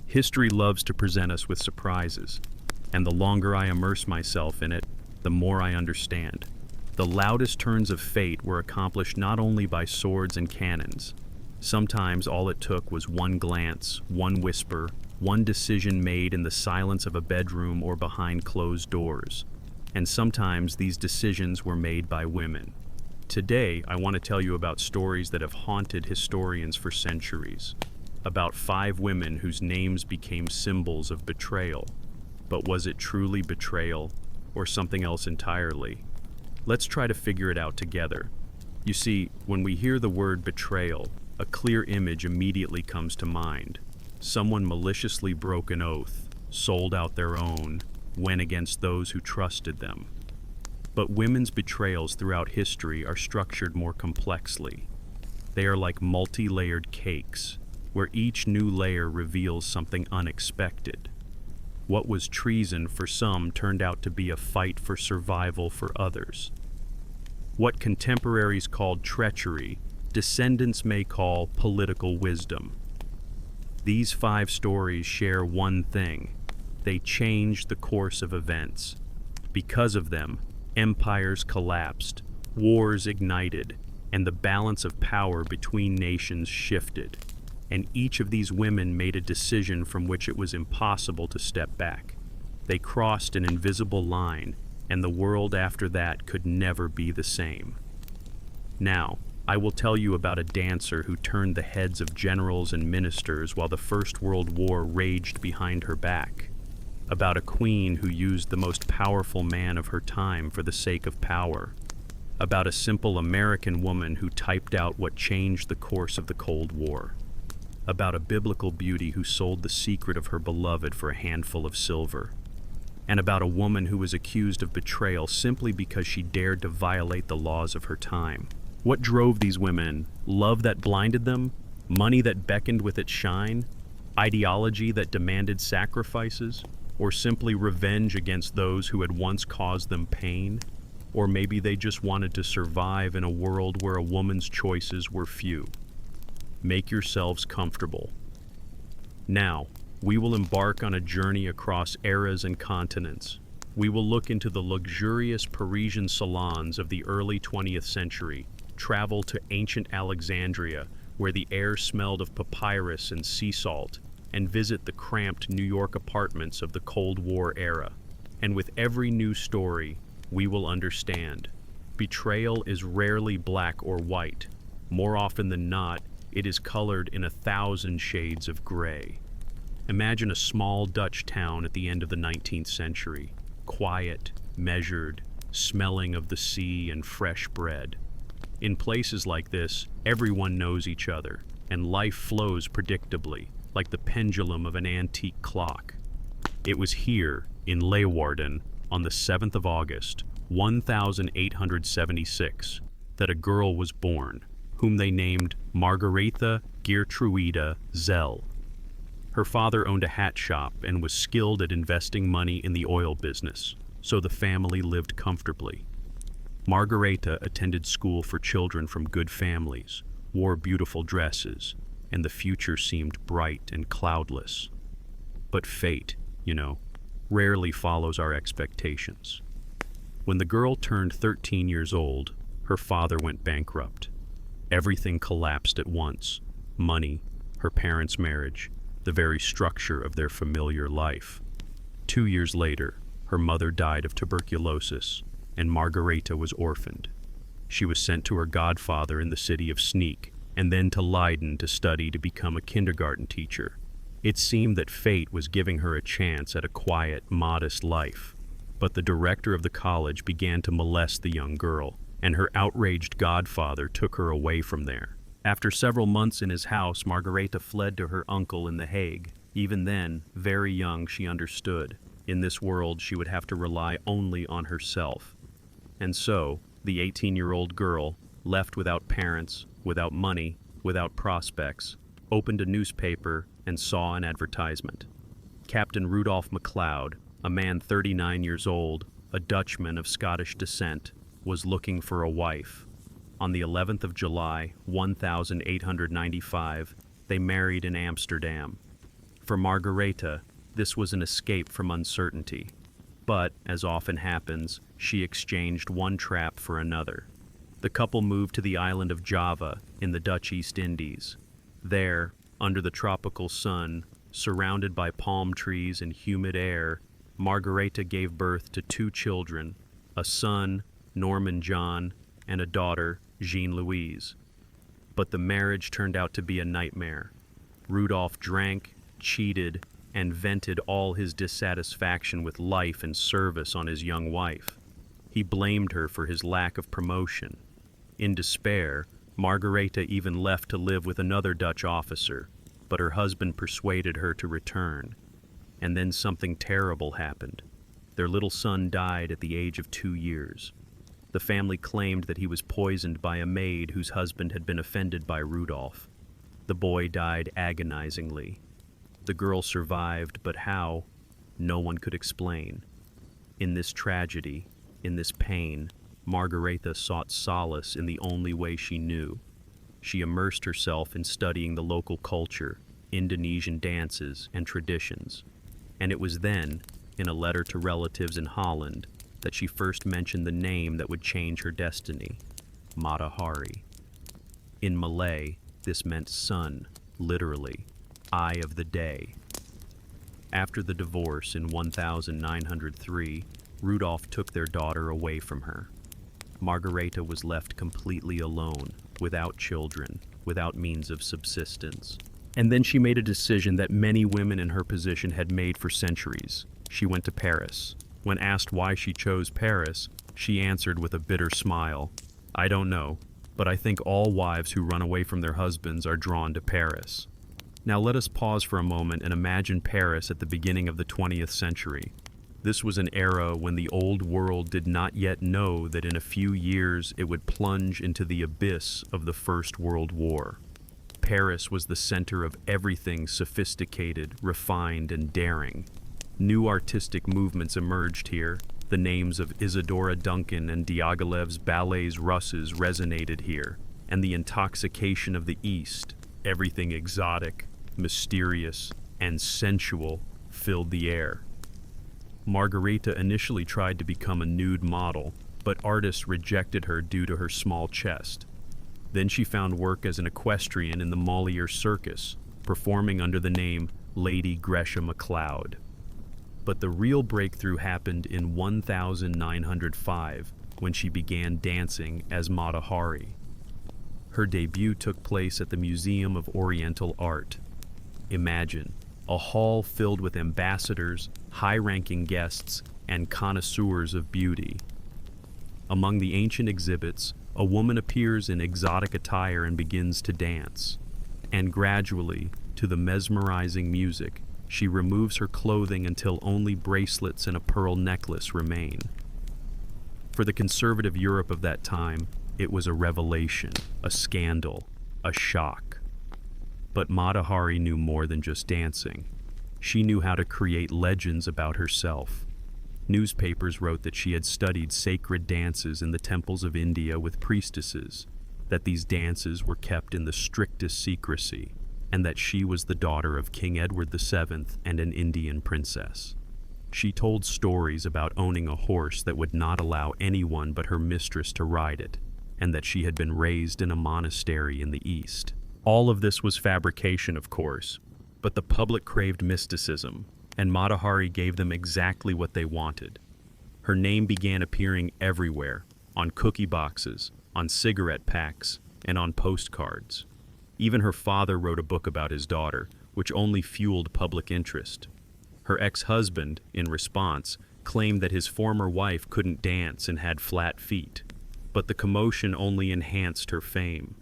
History loves to present us with surprises, and the longer I immerse myself in it, the more I understand. The loudest turns of fate were accomplished not only by swords and cannons. Sometimes all it took was one glance, one whisper, one decision made in the silence of a bedroom or behind closed doors. And sometimes these decisions were made by women. Today, I want to tell you about stories that have haunted historians for centuries. About 5 women whose names became symbols of betrayal. But was it truly betrayal, or something else entirely? Let's try to figure it out together. You see, when we hear the word betrayal, a clear image immediately comes to mind. Someone maliciously broke an oath, sold out their own, went against those who trusted them. But women's betrayals throughout history are structured more complexly. They are like multi-layered cakes, where each new layer reveals something unexpected. What was treason for some turned out to be a fight for survival for others. What contemporaries called treachery, descendants may call political wisdom. These 5 stories share one thing: they changed the course of events. Because of them, empires collapsed, wars ignited, and the balance of power between nations shifted. And each of these women made a decision from which it was impossible to step back. They crossed an invisible line, and the world after that could never be the same. Now, I will tell you about a dancer who turned the heads of generals and ministers while the First World War raged behind her back. About a queen who used the most powerful man of her time for the sake of power. About a simple American woman who typed out what changed the course of the Cold War. About a biblical beauty who sold the secret of her beloved for a handful of silver. And about a woman who was accused of betrayal simply because she dared to violate the laws of her time. What drove these women? Love that blinded them? Money that beckoned with its shine? Ideology that demanded sacrifices? Or simply revenge against those who had once caused them pain? Or maybe they just wanted to survive in a world where a woman's choices were few. Make yourselves comfortable. Now, we will embark on a journey across eras and continents. We will look into the luxurious Parisian salons of the early 20th century, travel to ancient Alexandria, where the air smelled of papyrus and sea salt, and visit the cramped New York apartments of the Cold War era. And with every new story, we will understand. Betrayal is rarely black or white. More often than not, it is colored in 1,000 shades of gray. Imagine a small Dutch town at the end of the 19th century, quiet, measured, smelling of the sea and fresh bread. In places like this, everyone knows each other, and life flows predictably, like the pendulum of an antique clock. It was here, in Leeuwarden, on the 7th of August, 1876, that a girl was born, whom they named Margaretha Geertruida Zell. Her father owned a hat shop and was skilled at investing money in the oil business, so the family lived comfortably. Margaretha attended school for children from good families, wore beautiful dresses, and the future seemed bright and cloudless. But fate, rarely follows our expectations. When the girl turned 13 years old, her father went bankrupt. Everything collapsed at once: money, her parents' marriage, the very structure of their familiar life. 2 years later, her mother died of tuberculosis, and Margaretha was orphaned. She was sent to her godfather in the city of Sneek, and then to Leiden to study to become a kindergarten teacher. It seemed that fate was giving her a chance at a quiet, modest life. But the director of the college began to molest the young girl, and her outraged godfather took her away from there. After several months in his house, Margaretha fled to her uncle in The Hague. Even then, very young, she understood. In this world, she would have to rely only on herself. And so, the 18-year-old girl, left without parents, without money, without prospects, opened a newspaper and saw an advertisement. Captain Rudolph MacLeod, a man 39 years old, a Dutchman of Scottish descent, was looking for a wife. On the 11th of July, 1895, they married in Amsterdam. For Margaretha, this was an escape from uncertainty. But, as often happens, she exchanged one trap for another. The couple moved to the island of Java in the Dutch East Indies. There, under the tropical sun, surrounded by palm trees and humid air, Margaretha gave birth to 2 children, a son, Norman John, and a daughter, Jean Louise. But the marriage turned out to be a nightmare. Rudolph drank, cheated, and vented all his dissatisfaction with life and service on his young wife. He blamed her for his lack of promotion. In despair, Margaretha even left to live with another Dutch officer, but her husband persuaded her to return. And then something terrible happened. Their little son died at the age of 2 years. The family claimed that he was poisoned by a maid whose husband had been offended by Rudolph. The boy died agonizingly. The girl survived, but how? No one could explain. In this tragedy, in this pain, Margaretha sought solace in the only way she knew. She immersed herself in studying the local culture, Indonesian dances, and traditions. And it was then, in a letter to relatives in Holland, that she first mentioned the name that would change her destiny, Matahari. In Malay, this meant sun, literally, eye of the day. After the divorce in 1903, Rudolph took their daughter away from her. Margaretha was left completely alone, without children, without means of subsistence. And then she made a decision that many women in her position had made for centuries. She went to Paris. When asked why she chose Paris, she answered with a bitter smile, "I don't know, but I think all wives who run away from their husbands are drawn to Paris." Now let us pause for a moment and imagine Paris at the beginning of the 20th century. This was an era when the old world did not yet know that in a few years it would plunge into the abyss of the First World War. Paris was the center of everything sophisticated, refined, and daring. New artistic movements emerged here. The names of Isadora Duncan and Diaghilev's ballets Russes resonated here, and the intoxication of the East, everything exotic, mysterious, and sensual, filled the air. Margaretha initially tried to become a nude model, but artists rejected her due to her small chest. Then she found work as an equestrian in the Molière Circus, performing under the name Lady Gresham MacLeod. But the real breakthrough happened in 1905, when she began dancing as Matahari. Her debut took place at the Museum of Oriental Art. Imagine, a hall filled with ambassadors, high-ranking guests, and connoisseurs of beauty. Among the ancient exhibits, a woman appears in exotic attire and begins to dance. And gradually, to the mesmerizing music, she removes her clothing until only bracelets and a pearl necklace remain. For the conservative Europe of that time, it was a revelation, a scandal, a shock. But Matahari knew more than just dancing. She knew how to create legends about herself. Newspapers wrote that she had studied sacred dances in the temples of India with priestesses, that these dances were kept in the strictest secrecy, and that she was the daughter of King Edward VII and an Indian princess. She told stories about owning a horse that would not allow anyone but her mistress to ride it, and that she had been raised in a monastery in the East. All of this was fabrication, of course, but the public craved mysticism, and Matahari gave them exactly what they wanted. Her name began appearing everywhere, on cookie boxes, on cigarette packs, and on postcards. Even her father wrote a book about his daughter, which only fueled public interest. Her ex-husband, in response, claimed that his former wife couldn't dance and had flat feet, but the commotion only enhanced her fame.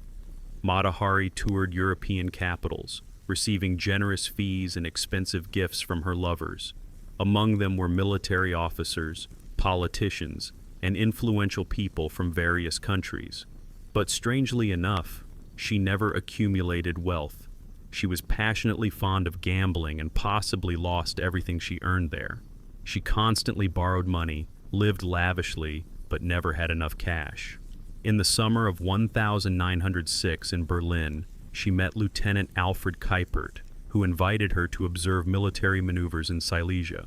Matahari toured European capitals, receiving generous fees and expensive gifts from her lovers. Among them were military officers, politicians, and influential people from various countries. But strangely enough, she never accumulated wealth. She was passionately fond of gambling and possibly lost everything she earned there. She constantly borrowed money, lived lavishly, but never had enough cash. In the summer of 1906 in Berlin, she met Lieutenant Alfred Kuipert, who invited her to observe military maneuvers in Silesia.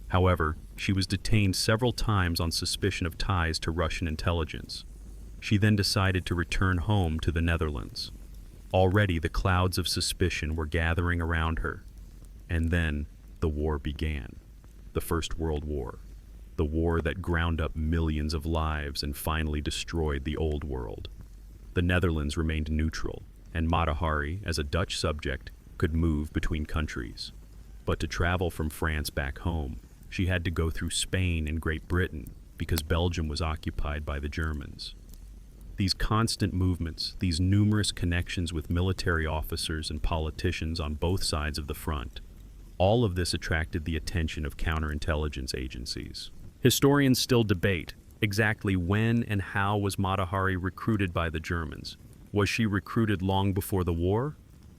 However, she was detained several times on suspicion of ties to Russian intelligence. She then decided to return home to the Netherlands. Already the clouds of suspicion were gathering around her. And then the war began. The First World War. The war that ground up millions of lives and finally destroyed the Old World. The Netherlands remained neutral, and Mata Hari, as a Dutch subject, could move between countries. But to travel from France back home, she had to go through Spain and Great Britain because Belgium was occupied by the Germans. These constant movements, these numerous connections with military officers and politicians on both sides of the front, all of this attracted the attention of counterintelligence agencies. Historians still debate exactly when and how was Mata Hari recruited by the Germans. Was she recruited long before the war,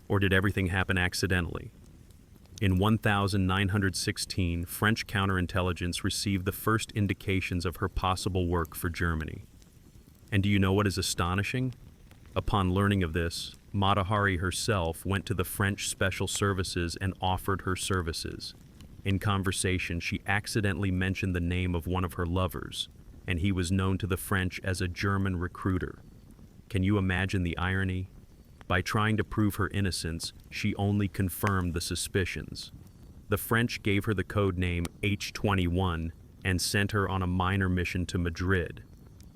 or did everything happen accidentally? In 1916, French counterintelligence received the first indications of her possible work for Germany. And do you know what is astonishing? Upon learning of this, Mata Hari herself went to the French Special Services and offered her services. In conversation, she accidentally mentioned the name of one of her lovers, and he was known to the French as a German recruiter. Can you imagine the irony? By trying to prove her innocence, she only confirmed the suspicions. The French gave her the code name H21 and sent her on a minor mission to Madrid.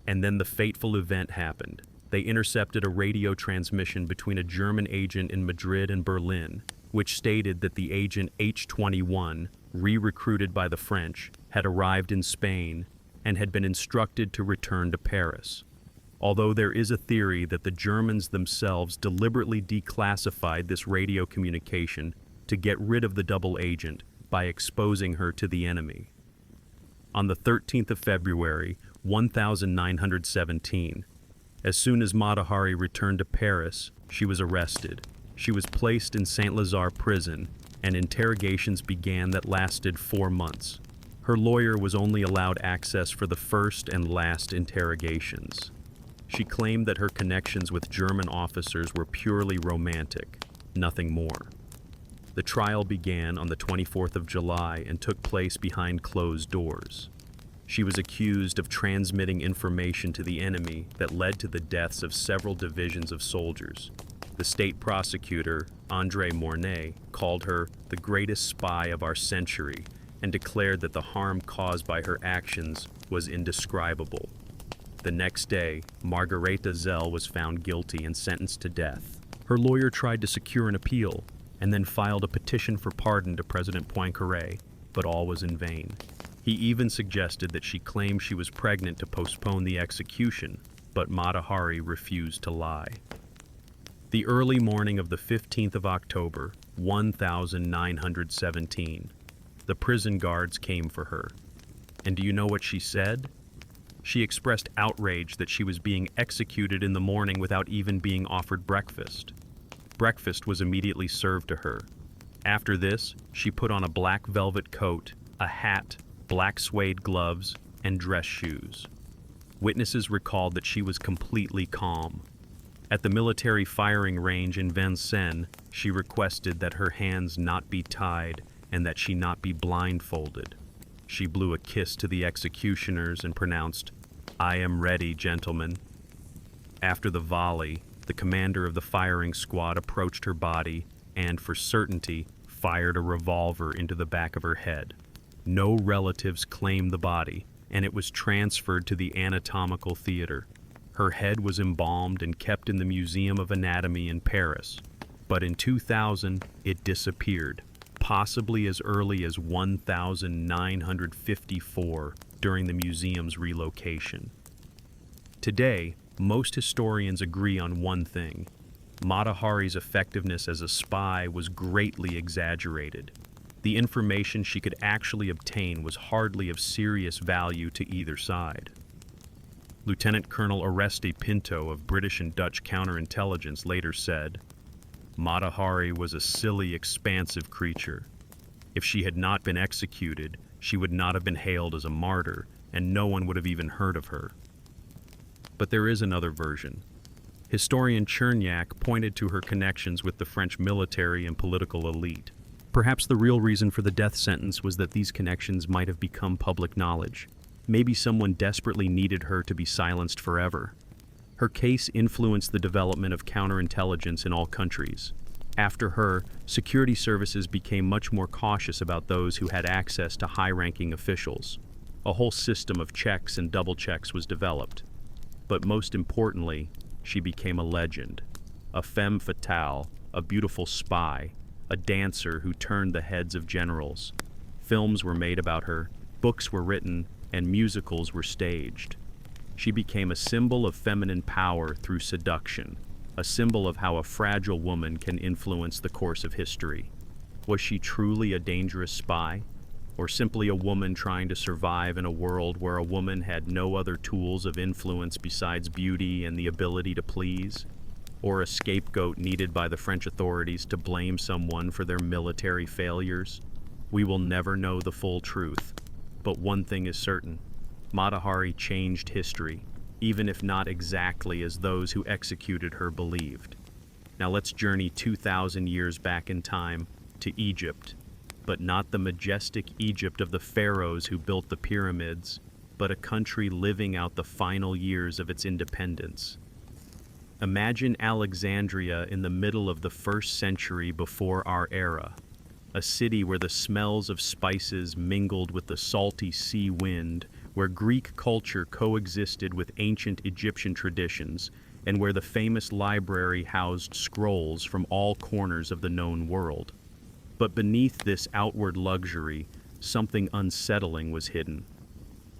And then the fateful event happened. They intercepted a radio transmission between a German agent in Madrid and Berlin, which stated that the agent H21, re-recruited by the French, had arrived in Spain and had been instructed to return to Paris. Although there is a theory that the Germans themselves deliberately declassified this radio communication to get rid of the double agent by exposing her to the enemy. On the 13th of February, 1917, as soon as Mata Hari returned to Paris, she was arrested. She was placed in Saint-Lazare prison, and interrogations began that lasted 4 months. Her lawyer was only allowed access for the first and last interrogations. She claimed that her connections with German officers were purely romantic, nothing more. The trial began on the 24th of July and took place behind closed doors. She was accused of transmitting information to the enemy that led to the deaths of several divisions of soldiers. The state prosecutor, André Mornay, called her the greatest spy of our century and declared that the harm caused by her actions was indescribable. The next day, Margaretha Zell was found guilty and sentenced to death. Her lawyer tried to secure an appeal and then filed a petition for pardon to President Poincaré, but all was in vain. He even suggested that she claimed she was pregnant to postpone the execution, but Mata Hari refused to lie. The early morning of the 15th of October, 1917, the prison guards came for her. And do you know what she said? She expressed outrage that she was being executed in the morning without even being offered breakfast. Breakfast was immediately served to her. After this, she put on a black velvet coat, a hat, black suede gloves, and dress shoes. Witnesses recalled that she was completely calm. At the military firing range in Vincennes, she requested that her hands not be tied and that she not be blindfolded. She blew a kiss to the executioners and pronounced, "I am ready, gentlemen." After the volley, the commander of the firing squad approached her body and, for certainty, fired a revolver into the back of her head. No relatives claimed the body, and it was transferred to the anatomical theater. Her head was embalmed and kept in the Museum of Anatomy in Paris, but in 2000 it disappeared, possibly as early as 1954 during the museum's relocation. Today, most historians agree on one thing. Mata Hari's effectiveness as a spy was greatly exaggerated. The information she could actually obtain was hardly of serious value to either side. Lieutenant Colonel Oreste Pinto of British and Dutch counterintelligence later said, "Mata Hari was a silly, expansive creature. If she had not been executed, she would not have been hailed as a martyr, and no one would have even heard of her." But there is another version. Historian Cherniak pointed to her connections with the French military and political elite. Perhaps the real reason for the death sentence was that these connections might have become public knowledge. Maybe someone desperately needed her to be silenced forever. Her case influenced the development of counterintelligence in all countries. After her, security services became much more cautious about those who had access to high-ranking officials. A whole system of checks and double checks was developed. But most importantly, she became a legend. A femme fatale, a beautiful spy, a dancer who turned the heads of generals. Films were made about her, books were written, and musicals were staged. She became a symbol of feminine power through seduction, a symbol of how a fragile woman can influence the course of history. Was she truly a dangerous spy? Or simply a woman trying to survive in a world where a woman had no other tools of influence besides beauty and the ability to please? Or a scapegoat needed by the French authorities to blame someone for their military failures? We will never know the full truth. But one thing is certain: Mata Hari changed history, even if not exactly as those who executed her believed. Now let's journey 2,000 years back in time to Egypt, but not the majestic Egypt of the pharaohs who built the pyramids, but a country living out the final years of its independence. Imagine Alexandria in the middle of the 1st century before our era, a city where the smells of spices mingled with the salty sea wind, where Greek culture coexisted with ancient Egyptian traditions, and where the famous library housed scrolls from all corners of the known world. But beneath this outward luxury, something unsettling was hidden.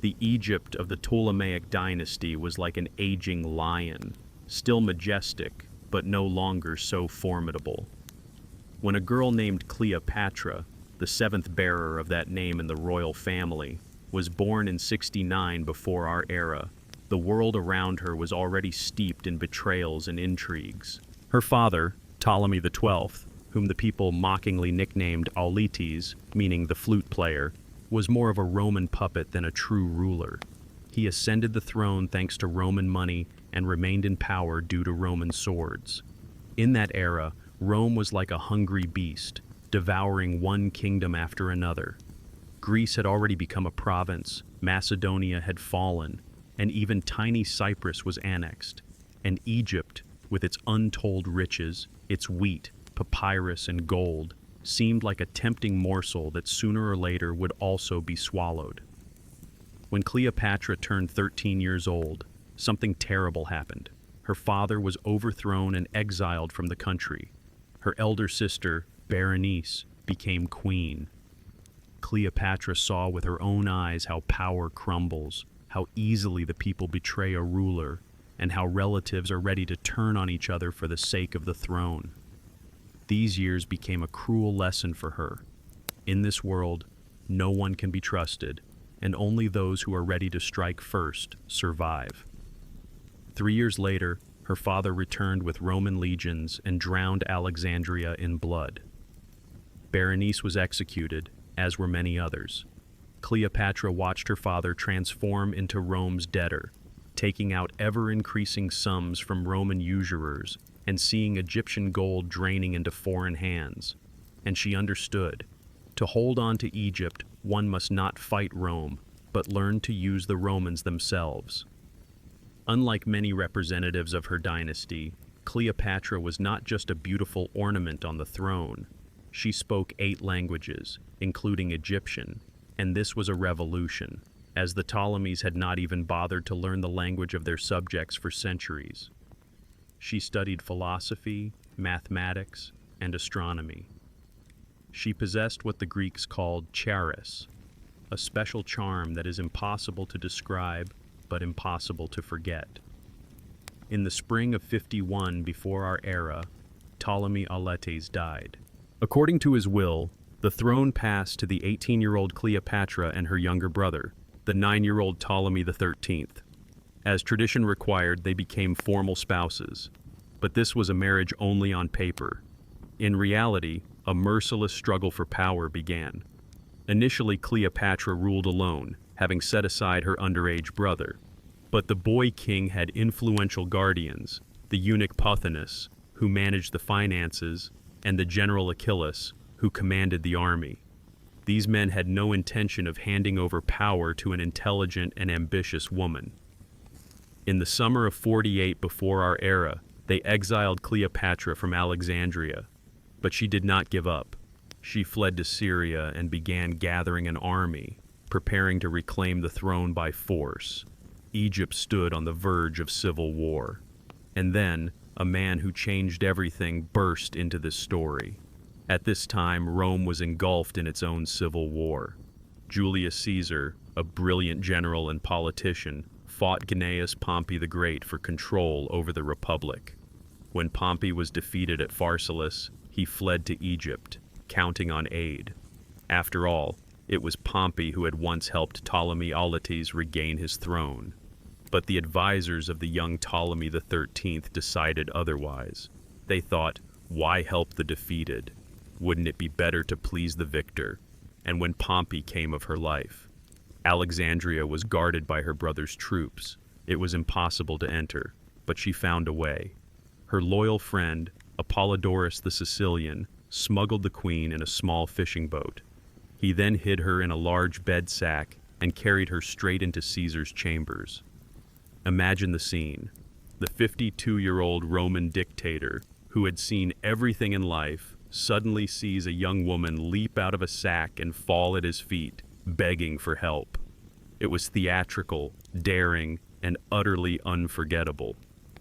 The Egypt of the Ptolemaic dynasty was like an aging lion, still majestic, but no longer so formidable. When a girl named Cleopatra, the 7th bearer of that name in the royal family, was born in 69 before our era, the world around her was already steeped in betrayals and intrigues. Her father, Ptolemy XII, whom the people mockingly nicknamed Auletes, meaning the flute player, was more of a Roman puppet than a true ruler. He ascended the throne thanks to Roman money and remained in power due to Roman swords. In that era, Rome was like a hungry beast, devouring one kingdom after another. Greece had already become a province, Macedonia had fallen, and even tiny Cyprus was annexed. And Egypt, with its untold riches, its wheat, papyrus, and gold, seemed like a tempting morsel that sooner or later would also be swallowed. When Cleopatra turned 13 years old, something terrible happened. Her father was overthrown and exiled from the country. Her elder sister, Berenice, became queen. Cleopatra saw with her own eyes how power crumbles, how easily the people betray a ruler, and how relatives are ready to turn on each other for the sake of the throne. These years became a cruel lesson for her. In this world, no one can be trusted, and only those who are ready to strike first survive. 3 years later, her father returned with Roman legions and drowned Alexandria in blood. Berenice was executed, as were many others. Cleopatra watched her father transform into Rome's debtor, taking out ever-increasing sums from Roman usurers and seeing Egyptian gold draining into foreign hands. And she understood. To hold on to Egypt, one must not fight Rome, but learn to use the Romans themselves. Unlike many representatives of her dynasty, Cleopatra was not just a beautiful ornament on the throne. She spoke 8 languages, including Egyptian, and this was a revolution, as the Ptolemies had not even bothered to learn the language of their subjects for centuries. She studied philosophy, mathematics, and astronomy. She possessed what the Greeks called charis, a special charm that is impossible to describe but impossible to forget. In the spring of 51 before our era, Ptolemy Auletes died. According to his will, the throne passed to the 18-year-old Cleopatra and her younger brother, the 9-year-old Ptolemy XIII. As tradition required, they became formal spouses. But this was a marriage only on paper. In reality, a merciless struggle for power began. Initially, Cleopatra ruled alone, having set aside her underage brother. But the boy king had influential guardians, the eunuch Pothinus, who managed the finances, and the general Achilles, who commanded the army. These men had no intention of handing over power to an intelligent and ambitious woman. In the summer of 48 before our era, they exiled Cleopatra from Alexandria, but she did not give up. She fled to Syria and began gathering an army, preparing to reclaim the throne by force. Egypt stood on the verge of civil war. And then, a man who changed everything burst into this story. At this time, Rome was engulfed in its own civil war. Julius Caesar, a brilliant general and politician, fought Gnaeus Pompey the Great for control over the Republic. When Pompey was defeated at Pharsalus, he fled to Egypt, counting on aid. After all, it was Pompey who had once helped Ptolemy Auletes regain his throne. But the advisors of the young Ptolemy XIII decided otherwise. They thought, why help the defeated? Wouldn't it be better to please the victor? And when Pompey came of her life, Alexandria was guarded by her brother's troops. It was impossible to enter, but she found a way. Her loyal friend, Apollodorus the Sicilian, smuggled the queen in a small fishing boat. He then hid her in a large bed sack and carried her straight into Caesar's chambers. Imagine the scene. The 52-year-old Roman dictator, who had seen everything in life, suddenly sees a young woman leap out of a sack and fall at his feet, begging for help. It was theatrical, daring, and utterly unforgettable.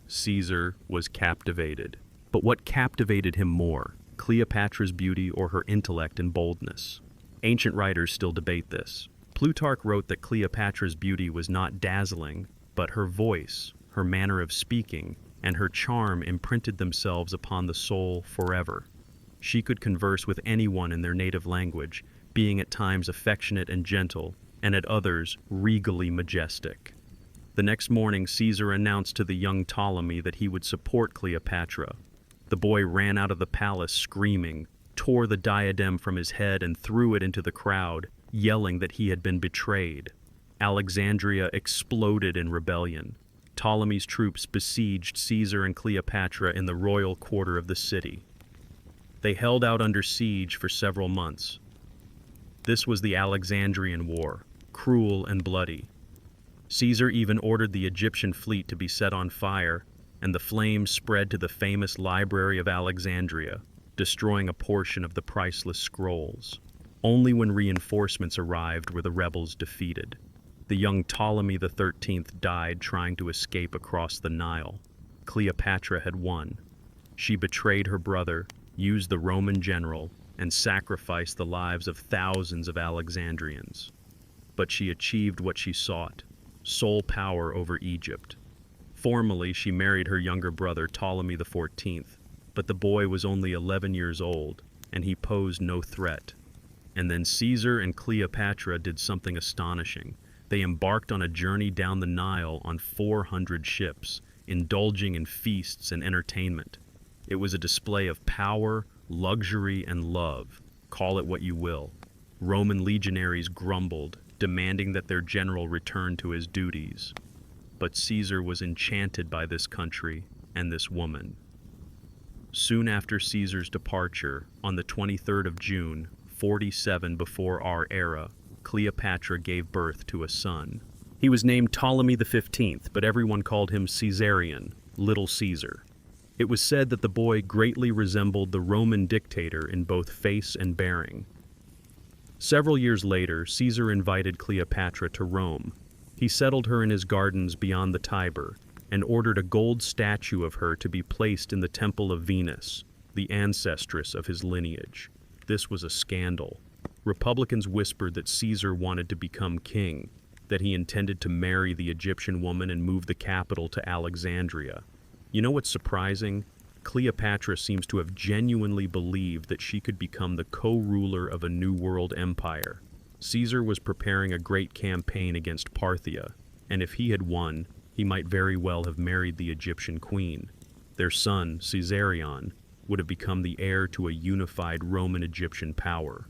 Caesar was captivated. But what captivated him more, Cleopatra's beauty or her intellect and boldness? Ancient writers still debate this. Plutarch wrote that Cleopatra's beauty was not dazzling, but her voice, her manner of speaking, and her charm imprinted themselves upon the soul forever. She could converse with anyone in their native language, being at times affectionate and gentle, and at others regally majestic. The next morning, Caesar announced to the young Ptolemy that he would support Cleopatra. The boy ran out of the palace screaming, tore the diadem from his head and threw it into the crowd, yelling that he had been betrayed. Alexandria exploded in rebellion. Ptolemy's troops besieged Caesar and Cleopatra in the royal quarter of the city. They held out under siege for several months. This was the Alexandrian War, cruel and bloody. Caesar even ordered the Egyptian fleet to be set on fire, and the flames spread to the famous Library of Alexandria, destroying a portion of the priceless scrolls. Only when reinforcements arrived were the rebels defeated. The young Ptolemy XIII died trying to escape across the Nile. Cleopatra had won. She betrayed her brother, used the Roman general, and sacrificed the lives of thousands of Alexandrians. But she achieved what she sought, sole power over Egypt. Formally, she married her younger brother Ptolemy XIV, but the boy was only 11 years old, and he posed no threat. And then Caesar and Cleopatra did something astonishing. They embarked on a journey down the Nile on 400 ships, indulging in feasts and entertainment. It was a display of power, luxury, and love. Call it what you will. Roman legionaries grumbled, demanding that their general return to his duties. But Caesar was enchanted by this country and this woman. Soon after Caesar's departure, on the 23rd of June, 47 before our era, Cleopatra gave birth to a son. He was named Ptolemy XV, but everyone called him Caesarion, Little Caesar. It was said that the boy greatly resembled the Roman dictator in both face and bearing. Several years later, Caesar invited Cleopatra to Rome. He settled her in his gardens beyond the Tiber and ordered a gold statue of her to be placed in the temple of Venus, the ancestress of his lineage. This was a scandal. Republicans whispered that Caesar wanted to become king, that he intended to marry the Egyptian woman and move the capital to Alexandria. You know what's surprising? Cleopatra seems to have genuinely believed that she could become the co-ruler of a new world empire. Caesar was preparing a great campaign against Parthia, and if he had won, he might very well have married the Egyptian queen. Their son, Caesarion, would have become the heir to a unified Roman-Egyptian power.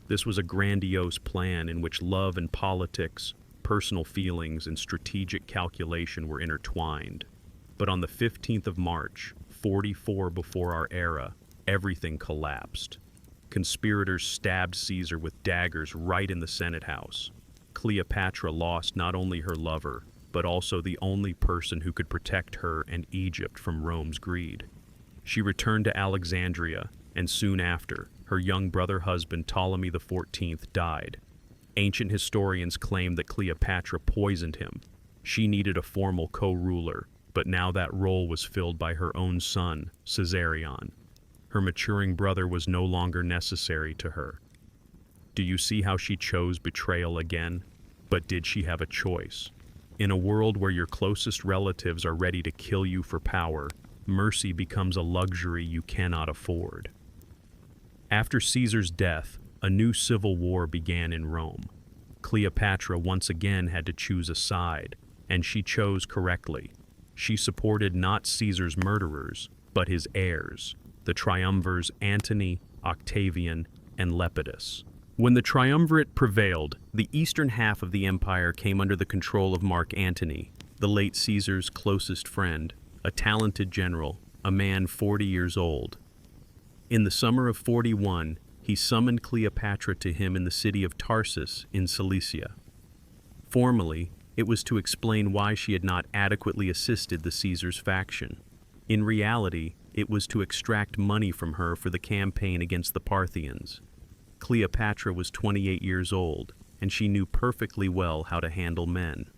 This was a grandiose plan in which love and politics, personal feelings, and strategic calculation were intertwined. But on the 15th of March, 44 before our era, everything collapsed. Conspirators stabbed Caesar with daggers right in the Senate house. Cleopatra lost not only her lover, but also the only person who could protect her and Egypt from Rome's greed. She returned to Alexandria, and soon after, her young brother-husband Ptolemy XIV died. Ancient historians claim that Cleopatra poisoned him. She needed a formal co-ruler, but now that role was filled by her own son, Caesarion. Her maturing brother was no longer necessary to her. Do you see how she chose betrayal again? But did she have a choice? In a world where your closest relatives are ready to kill you for power, mercy becomes a luxury you cannot afford. After Caesar's death, a new civil war began in Rome. Cleopatra once again had to choose a side, and she chose correctly. She supported not Caesar's murderers, but his heirs, the triumvirs Antony, Octavian, and Lepidus. When the triumvirate prevailed, the eastern half of the empire came under the control of Mark Antony, the late Caesar's closest friend, a talented general, a man 40 years old. In the summer of 41, he summoned Cleopatra to him in the city of Tarsus in Cilicia. Formally, it was to explain why she had not adequately assisted the Caesar's faction. In reality, it was to extract money from her for the campaign against the Parthians. Cleopatra was 28 years old, and she knew perfectly well how to handle men.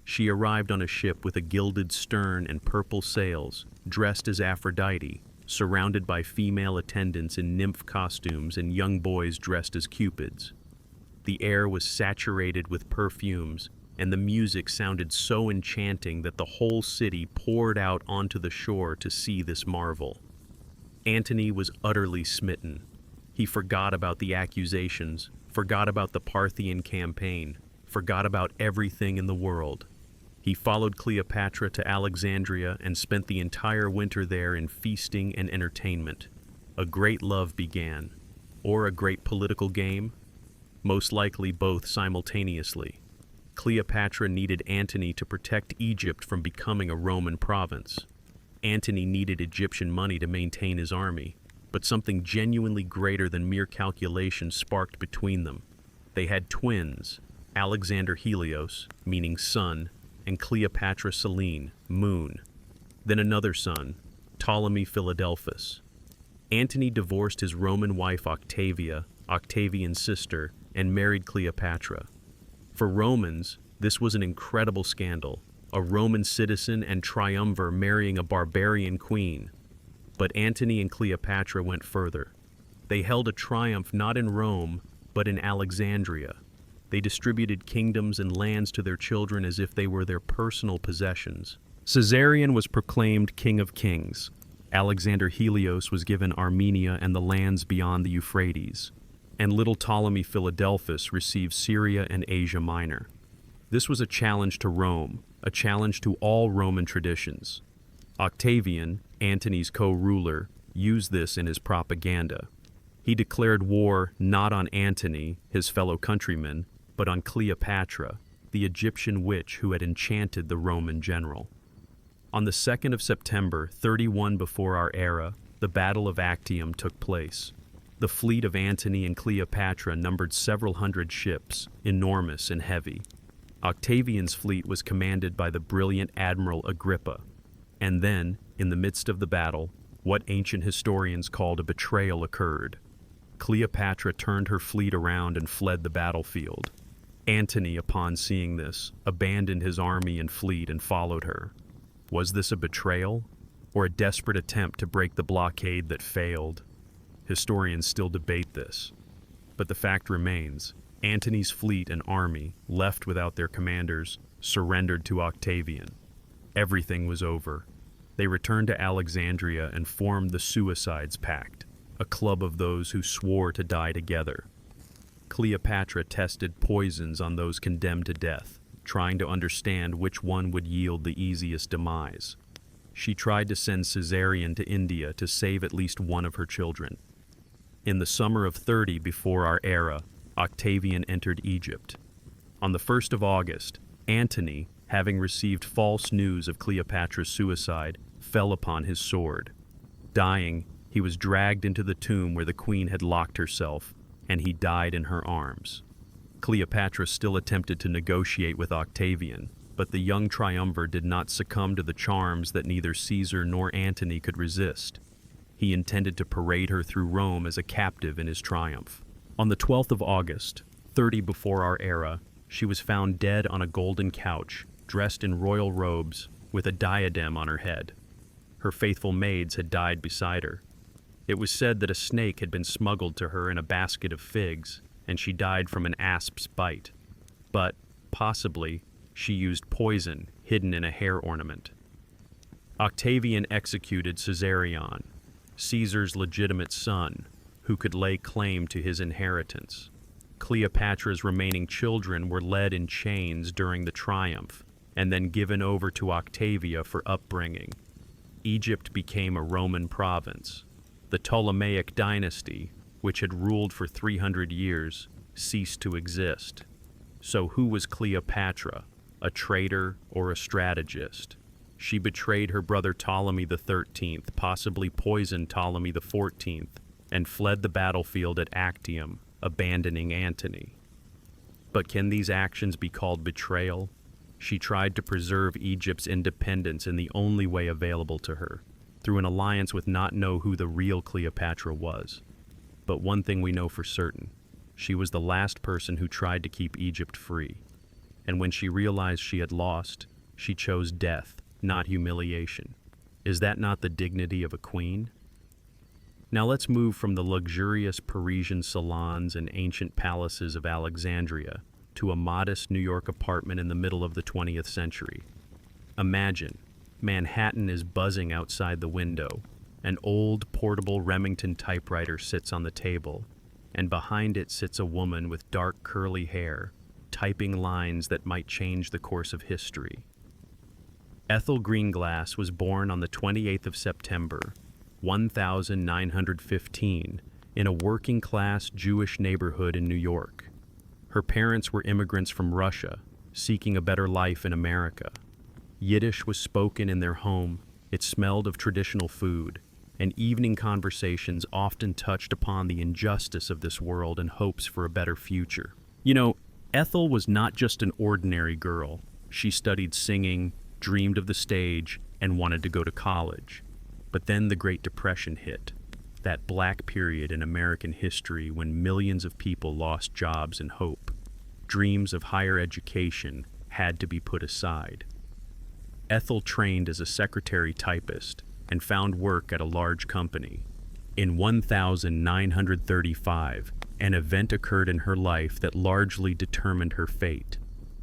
She arrived on a ship with a gilded stern and purple sails, dressed as Aphrodite, surrounded by female attendants in nymph costumes and young boys dressed as cupids. The air was saturated with perfumes, and the music sounded so enchanting that the whole city poured out onto the shore to see this marvel. Antony was utterly smitten. He forgot about the accusations, forgot about the Parthian campaign, forgot about everything in the world. He followed Cleopatra to Alexandria and spent the entire winter there in feasting and entertainment. A great love began. Or a great political game? Most likely both simultaneously. Cleopatra needed Antony to protect Egypt from becoming a Roman province. Antony needed Egyptian money to maintain his army, but something genuinely greater than mere calculation sparked between them. They had twins, Alexander Helios, meaning sun, and Cleopatra Selene, moon. Then another son, Ptolemy Philadelphus. Antony divorced his Roman wife Octavia, Octavian's sister, and married Cleopatra. For Romans, this was an incredible scandal, a Roman citizen and triumvir marrying a barbarian queen. But Antony and Cleopatra went further. They held a triumph not in Rome, but in Alexandria. They distributed kingdoms and lands to their children as if they were their personal possessions. Caesarion was proclaimed King of Kings. Alexander Helios was given Armenia and the lands beyond the Euphrates. And little Ptolemy Philadelphus received Syria and Asia Minor. This was a challenge to Rome, a challenge to all Roman traditions. Octavian, Antony's co-ruler, used this in his propaganda. He declared war not on Antony, his fellow countryman, but on Cleopatra, the Egyptian witch who had enchanted the Roman general. On the 2nd of September, 31 before our era, the Battle of Actium took place. The fleet of Antony and Cleopatra numbered several hundred ships, enormous and heavy. Octavian's fleet was commanded by the brilliant Admiral Agrippa. And then, in the midst of the battle, what ancient historians called a betrayal occurred. Cleopatra turned her fleet around and fled the battlefield. Antony, upon seeing this, abandoned his army and fleet and followed her. Was this a betrayal, or a desperate attempt to break the blockade that failed? Historians still debate this. But the fact remains, Antony's fleet and army, left without their commanders, surrendered to Octavian. Everything was over. They returned to Alexandria and formed the Suicides Pact, a club of those who swore to die together. Cleopatra tested poisons on those condemned to death, trying to understand which one would yield the easiest demise. She tried to send Caesarion to India to save at least one of her children. In the summer of 30 before our era, Octavian entered Egypt. On the 1st of August, Antony, having received false news of Cleopatra's suicide, fell upon his sword. Dying, he was dragged into the tomb where the queen had locked herself, and he died in her arms. Cleopatra still attempted to negotiate with Octavian, but the young triumvir did not succumb to the charms that neither Caesar nor Antony could resist. He intended to parade her through Rome as a captive in his triumph. On the 12th of August, 30 before our era, she was found dead on a golden couch, dressed in royal robes, with a diadem on her head. Her faithful maids had died beside her. It was said that a snake had been smuggled to her in a basket of figs, and she died from an asp's bite. But, possibly, she used poison hidden in a hair ornament. Octavian executed Caesarion, Caesar's legitimate son, who could lay claim to his inheritance. Cleopatra's remaining children were led in chains during the triumph, and then given over to Octavia for upbringing. Egypt became a Roman province. The Ptolemaic dynasty, which had ruled for 300 years, ceased to exist. So who was Cleopatra, a traitor or a strategist? She betrayed her brother Ptolemy XIII, possibly poisoned Ptolemy XIV, and fled the battlefield at Actium, abandoning Antony. But can these actions be called betrayal? She tried to preserve Egypt's independence in the only way available to her, through an alliance with not know who the real Cleopatra was. But one thing we know for certain, she was the last person who tried to keep Egypt free. And when she realized she had lost, she chose death, not humiliation. Is that not the dignity of a queen? Now let's move from the luxurious Parisian salons and ancient palaces of Alexandria to a modest New York apartment in the middle of the 20th century. Imagine, Manhattan is buzzing outside the window. An old, portable Remington typewriter sits on the table, and behind it sits a woman with dark, curly hair, typing lines that might change the course of history. Ethel Greenglass was born on the 28th of September, 1915, in a working-class Jewish neighborhood in New York. Her parents were immigrants from Russia, seeking a better life in America. Yiddish was spoken in their home, it smelled of traditional food, and evening conversations often touched upon the injustice of this world and hopes for a better future. You know, Ethel was not just an ordinary girl. She studied singing, dreamed of the stage, and wanted to go to college. But then the Great Depression hit, that black period in American history when millions of people lost jobs and hope. Dreams of higher education had to be put aside. Ethel trained as a secretary typist and found work at a large company. In 1935, an event occurred in her life that largely determined her fate.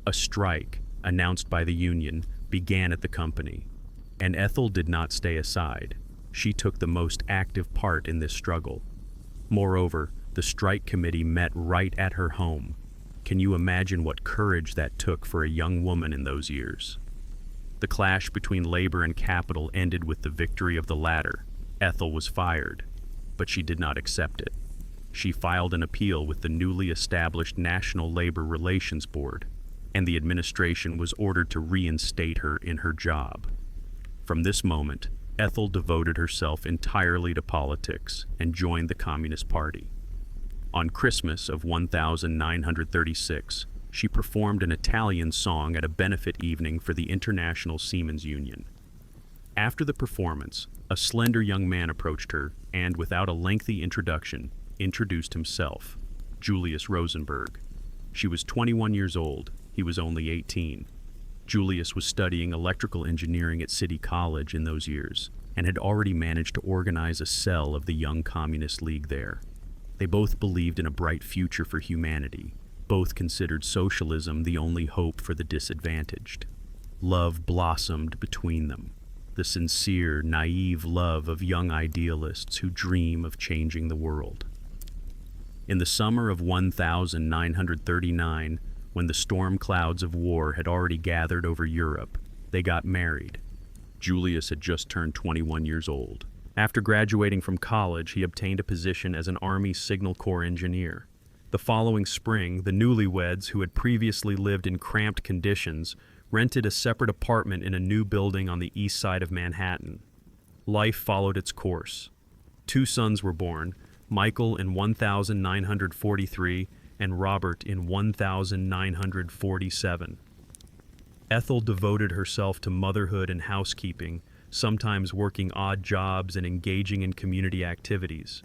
A strike, announced by the union, began at the company, and Ethel did not stay aside. She took the most active part in this struggle. Moreover, the strike committee met right at her home. Can you imagine what courage that took for a young woman in those years? The clash between labor and capital ended with the victory of the latter. Ethel was fired, but she did not accept it. She filed an appeal with the newly established National Labor Relations Board, and the administration was ordered to reinstate her in her job. From this moment, Ethel devoted herself entirely to politics and joined the Communist Party. On Christmas of 1936, she performed an Italian song at a benefit evening for the International Seamen's Union. After the performance, a slender young man approached her and, without a lengthy introduction, introduced himself, Julius Rosenberg. She was 21 years old. He was only 18. Julius was studying electrical engineering at City College in those years and had already managed to organize a cell of the Young Communist League there. They both believed in a bright future for humanity. Both considered socialism the only hope for the disadvantaged. Love blossomed between them, the sincere, naive love of young idealists who dream of changing the world. In the summer of 1939, when the storm clouds of war had already gathered over Europe, they got married. Julius had just turned 21 years old. After graduating from college, he obtained a position as an Army Signal Corps engineer. The following spring, the newlyweds, who had previously lived in cramped conditions, rented a separate apartment in a new building on the east side of Manhattan. Life followed its course. 2 sons were born, Michael in 1943 and Robert in 1947. Ethel devoted herself to motherhood and housekeeping, sometimes working odd jobs and engaging in community activities.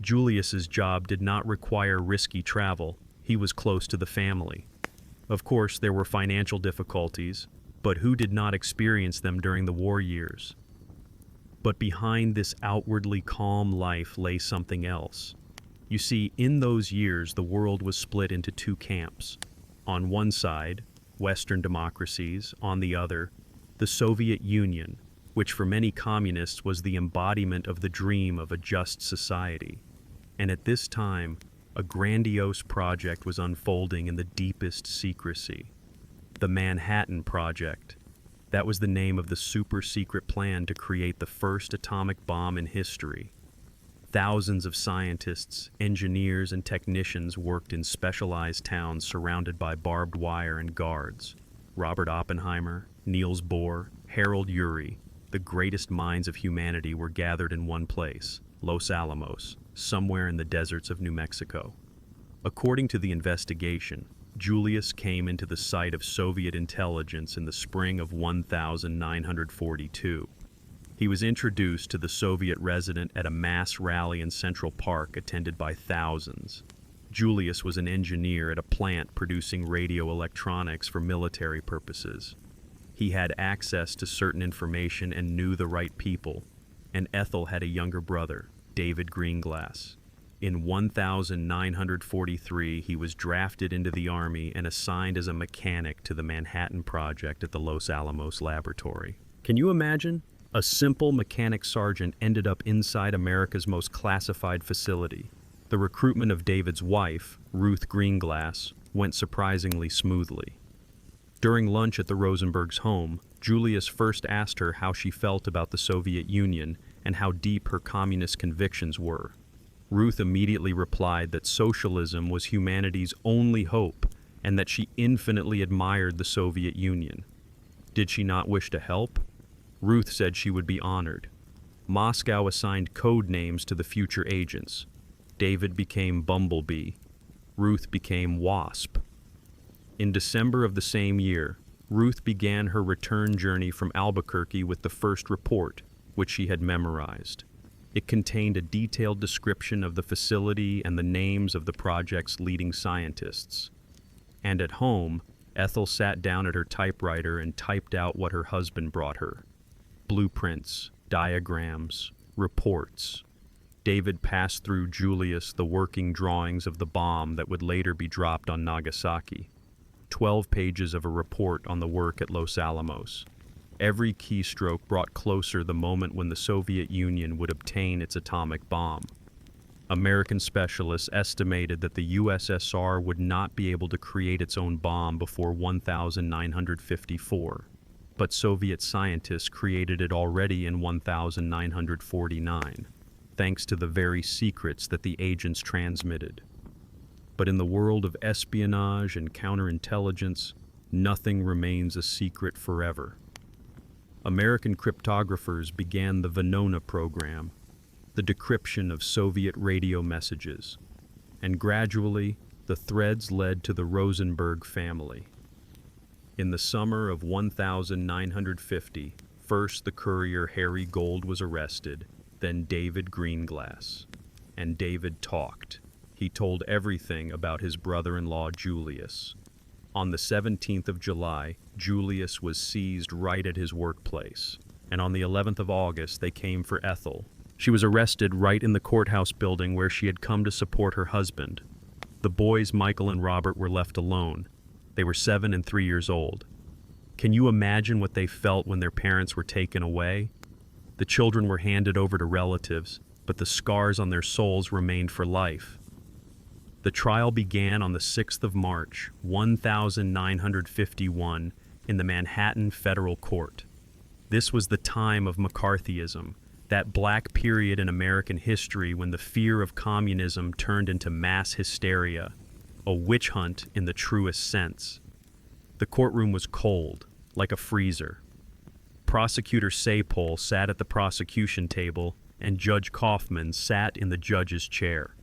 Julius's job did not require risky travel. He was close to the family. Of course, there were financial difficulties, but who did not experience them during the war years? But behind this outwardly calm life lay something else. You see, in those years, the world was split into 2 camps. On one side, Western democracies; on the other, the Soviet Union, which for many communists was the embodiment of the dream of a just society. And at this time, a grandiose project was unfolding in the deepest secrecy. The Manhattan Project. That was the name of the super-secret plan to create the first atomic bomb in history. Thousands of scientists, engineers, and technicians worked in specialized towns surrounded by barbed wire and guards. Robert Oppenheimer, Niels Bohr, Harold Urey, the greatest minds of humanity were gathered in one place, Los Alamos, somewhere in the deserts of New Mexico. According to the investigation, Julius came into the sight of Soviet intelligence in the spring of 1942. He was introduced to the Soviet resident at a mass rally in Central Park attended by thousands. Julius was an engineer at a plant producing radio electronics for military purposes. He had access to certain information and knew the right people, and Ethel had a younger brother, David Greenglass. In 1943, he was drafted into the Army and assigned as a mechanic to the Manhattan Project at the Los Alamos laboratory. Can you imagine? A simple mechanic sergeant ended up inside America's most classified facility. The recruitment of David's wife, Ruth Greenglass, went surprisingly smoothly. During lunch at the Rosenbergs' home, Julius first asked her how she felt about the Soviet Union and how deep her communist convictions were. Ruth immediately replied that socialism was humanity's only hope and that she infinitely admired the Soviet Union. Did she not wish to help? Ruth said she would be honored. Moscow assigned code names to the future agents. David became Bumblebee. Ruth became Wasp. In December of the same year, Ruth began her return journey from Albuquerque with the first report, which she had memorized. It contained a detailed description of the facility and the names of the project's leading scientists. And at home, Ethel sat down at her typewriter and typed out what her husband brought her. Blueprints, diagrams, reports. David passed through Julius the working drawings of the bomb that would later be dropped on Nagasaki. 12 pages of a report on the work at Los Alamos. Every keystroke brought closer the moment when the Soviet Union would obtain its atomic bomb. American specialists estimated that the USSR would not be able to create its own bomb before 1954. But Soviet scientists created it already in 1949, thanks to the very secrets that the agents transmitted. But in the world of espionage and counterintelligence, nothing remains a secret forever. American cryptographers began the Venona program, the decryption of Soviet radio messages, and gradually the threads led to the Rosenberg family. In the summer of 1950, first the courier Harry Gold was arrested, then David Greenglass. And David talked. He told everything about his brother-in-law Julius. On the 17th of July, Julius was seized right at his workplace. And on the 11th of August, they came for Ethel. She was arrested right in the courthouse building where she had come to support her husband. The boys, Michael and Robert, were left alone. They were 7 and 3 years old. Can you imagine what they felt when their parents were taken away? The children were handed over to relatives, but the scars on their souls remained for life. The trial began on the 6th of March, 1951, in the Manhattan Federal Court. This was the time of McCarthyism, that black period in American history when the fear of communism turned into mass hysteria, a witch hunt in the truest sense. The courtroom was cold, like a freezer. Prosecutor Sapol sat at the prosecution table, and Judge Kaufman sat in the judge's chair.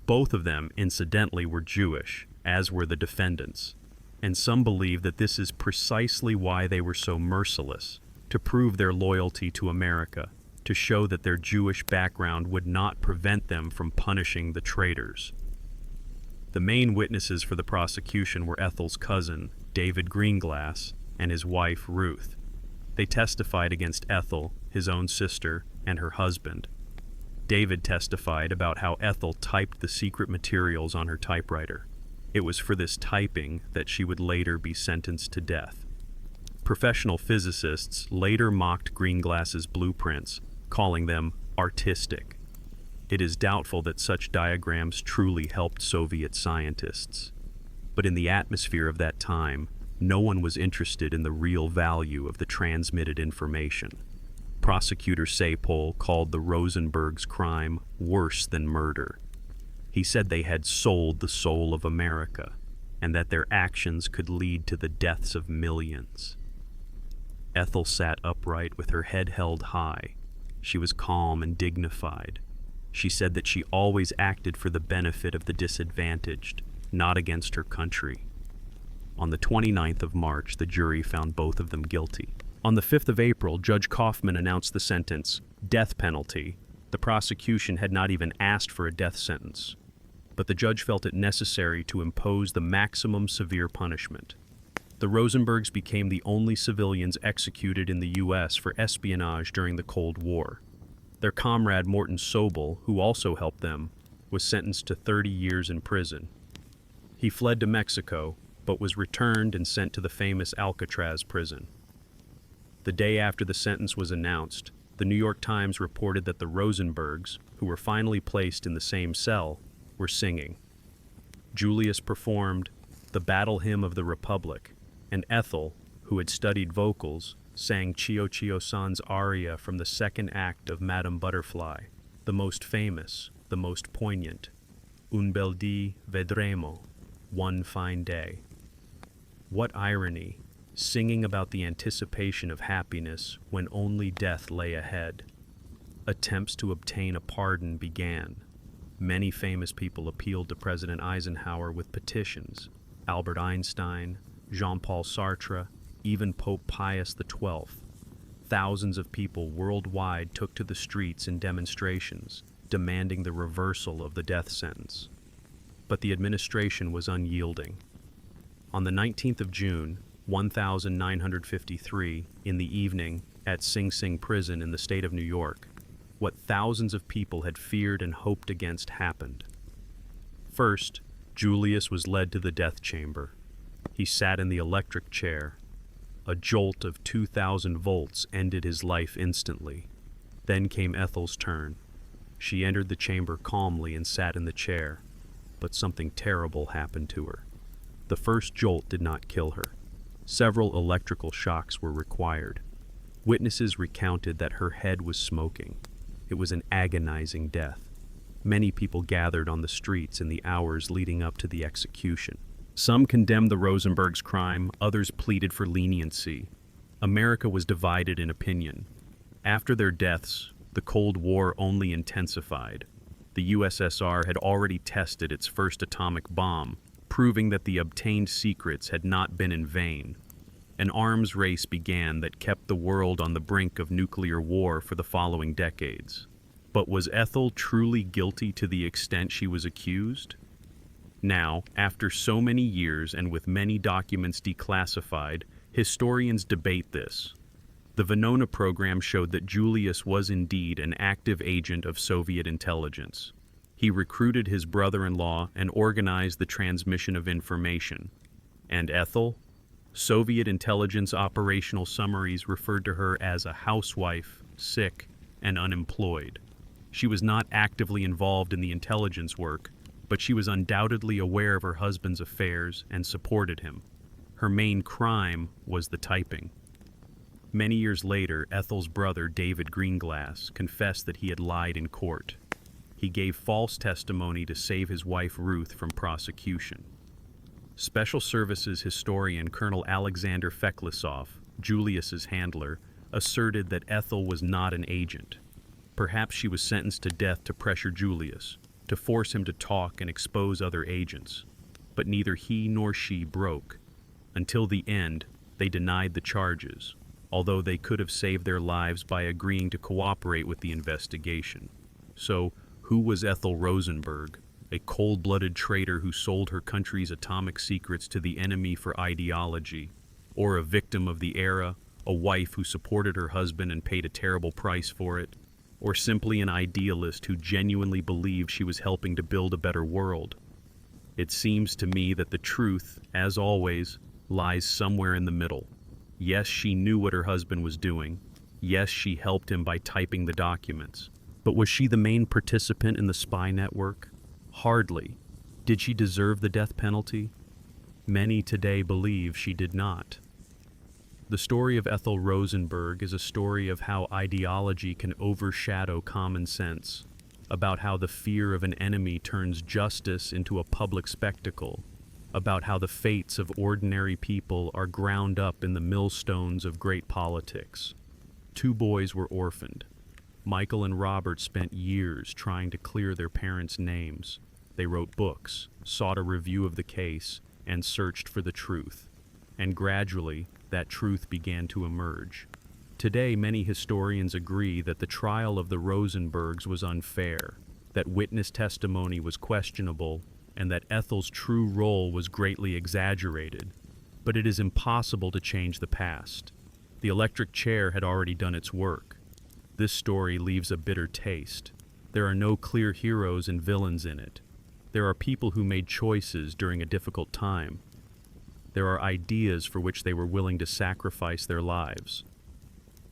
Both of them, incidentally, were Jewish, as were the defendants. And some believe that this is precisely why they were so merciless, to prove their loyalty to America, to show that their Jewish background would not prevent them from punishing the traitors. The main witnesses for the prosecution were Ethel's cousin, David Greenglass, and his wife, Ruth. They testified against Ethel, his own sister, and her husband. David testified about how Ethel typed the secret materials on her typewriter. It was for this typing that she would later be sentenced to death. Professional physicists later mocked Greenglass's blueprints, calling them artistic. It is doubtful that such diagrams truly helped Soviet scientists. But in the atmosphere of that time, no one was interested in the real value of the transmitted information. Prosecutor Sapol called the Rosenbergs' crime worse than murder. He said they had sold the soul of America, and that their actions could lead to the deaths of millions. Ethel sat upright with her head held high. She was calm and dignified. She said that she always acted for the benefit of the disadvantaged, not against her country. On the 29th of March, the jury found both of them guilty. On the 5th of April, Judge Kaufman announced the sentence, death penalty. The prosecution had not even asked for a death sentence, but the judge felt it necessary to impose the maximum severe punishment. The Rosenbergs became the only civilians executed in the U.S. for espionage during the Cold War. Their comrade Morton Sobel, who also helped them, was sentenced to 30 years in prison. He fled to Mexico, but was returned and sent to the famous Alcatraz prison. The day after the sentence was announced, the New York Times reported that the Rosenbergs, who were finally placed in the same cell, were singing. Julius performed the Battle Hymn of the Republic, and Ethel, who had studied vocals, sang Chio Chio San's aria from the second act of Madame Butterfly, the most famous, the most poignant, Un bel dì vedremo, one fine day. What irony, singing about the anticipation of happiness when only death lay ahead. Attempts to obtain a pardon began. Many famous people appealed to President Eisenhower with petitions. Albert Einstein, Jean-Paul Sartre, even Pope Pius XII. Thousands of people worldwide took to the streets in demonstrations, demanding the reversal of the death sentence. But the administration was unyielding. On the 19th of June, 1953, in the evening, at Sing Sing prison in the state of New York, what thousands of people had feared and hoped against happened. First, Julius was led to the death chamber. He sat in the electric chair. A jolt of 2,000 volts ended his life instantly. Then came Ethel's turn. She entered the chamber calmly and sat in the chair, but something terrible happened to her. The first jolt did not kill her. Several electrical shocks were required. Witnesses recounted that her head was smoking. It was an agonizing death. Many people gathered on the streets in the hours leading up to the execution. Some condemned the Rosenbergs' crime, others pleaded for leniency. America was divided in opinion. After their deaths, the Cold War only intensified. The USSR had already tested its first atomic bomb, proving that the obtained secrets had not been in vain. An arms race began that kept the world on the brink of nuclear war for the following decades. But was Ethel truly guilty to the extent she was accused? Now, after so many years and with many documents declassified, historians debate this. The Venona program showed that Julius was indeed an active agent of Soviet intelligence. He recruited his brother-in-law and organized the transmission of information. And Ethel? Soviet intelligence operational summaries referred to her as a housewife, sick, and unemployed. She was not actively involved in the intelligence work, but she was undoubtedly aware of her husband's affairs and supported him. Her main crime was the typing. Many years later, Ethel's brother, David Greenglass, confessed that he had lied in court. He gave false testimony to save his wife Ruth from prosecution. Special Services historian Colonel Alexander Feklisov, Julius's handler, asserted that Ethel was not an agent. Perhaps she was sentenced to death to pressure Julius, to force him to talk and expose other agents. But neither he nor she broke. Until the end, they denied the charges, although they could have saved their lives by agreeing to cooperate with the investigation. So, who was Ethel Rosenberg, a cold-blooded traitor who sold her country's atomic secrets to the enemy for ideology, or a victim of the era, a wife who supported her husband and paid a terrible price for it, or simply an idealist who genuinely believed she was helping to build a better world? It seems to me that the truth, as always, lies somewhere in the middle. Yes, she knew what her husband was doing. Yes, she helped him by typing the documents. But was she the main participant in the spy network? Hardly. Did she deserve the death penalty? Many today believe she did not. The story of Ethel Rosenberg is a story of how ideology can overshadow common sense, about how the fear of an enemy turns justice into a public spectacle, about how the fates of ordinary people are ground up in the millstones of great politics. 2 boys were orphaned. Michael and Robert spent years trying to clear their parents' names. They wrote books, sought a review of the case, and searched for the truth. And gradually, that truth began to emerge. Today, many historians agree that the trial of the Rosenbergs was unfair, that witness testimony was questionable, and that Ethel's true role was greatly exaggerated. But it is impossible to change the past. The electric chair had already done its work. This story leaves a bitter taste. There are no clear heroes and villains in it. There are people who made choices during a difficult time. There are ideas for which they were willing to sacrifice their lives.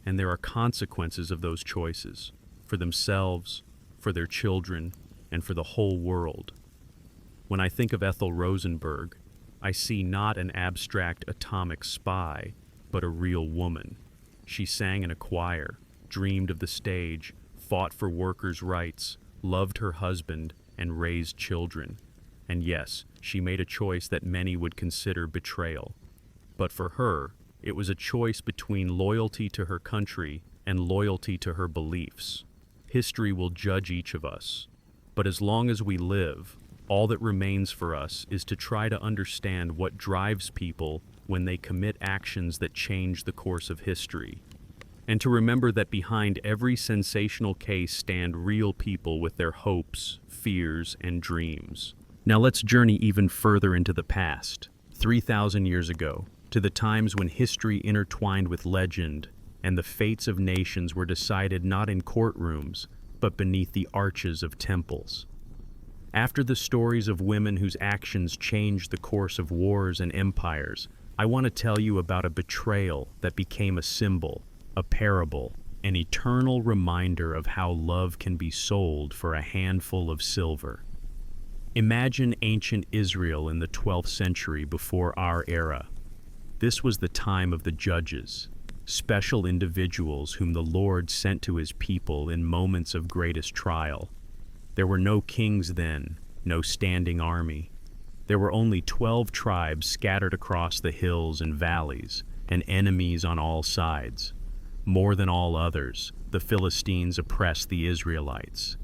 And there are consequences of those choices, for themselves, for their children, and for the whole world. When I think of Ethel Rosenberg, I see not an abstract atomic spy, but a real woman. She sang in a choir, dreamed of the stage, fought for workers' rights, loved her husband, and raised children. And yes, she made a choice that many would consider betrayal. But for her, it was a choice between loyalty to her country and loyalty to her beliefs. History will judge each of us. But as long as we live, all that remains for us is to try to understand what drives people when they commit actions that change the course of history. And to remember that behind every sensational case stand real people with their hopes, fears, and dreams. Now let's journey even further into the past, 3,000 years ago, to the times when history intertwined with legend, and the fates of nations were decided not in courtrooms, but beneath the arches of temples. After the stories of women whose actions changed the course of wars and empires, I want to tell you about a betrayal that became a symbol, a parable, an eternal reminder of how love can be sold for a handful of silver. Imagine ancient Israel in the 12th century before our era. This was the time of the judges, special individuals whom the Lord sent to his people in moments of greatest trial. There were no kings then, no standing army. There were only 12 tribes scattered across the hills and valleys, and enemies on all sides. More than all others, the Philistines oppressed the Israelites.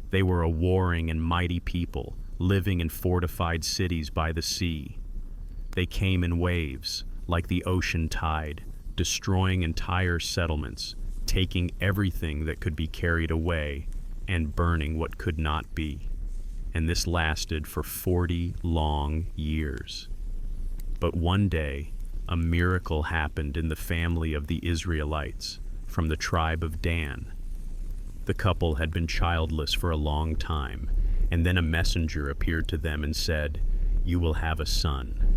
They were a warring and mighty people, living in fortified cities by the sea. They came in waves, like the ocean tide, destroying entire settlements, taking everything that could be carried away, and burning what could not be. And this lasted for 40 long years. But one day, a miracle happened in the family of the Israelites, from the tribe of Dan. The couple had been childless for a long time, and then a messenger appeared to them and said, "You will have a son.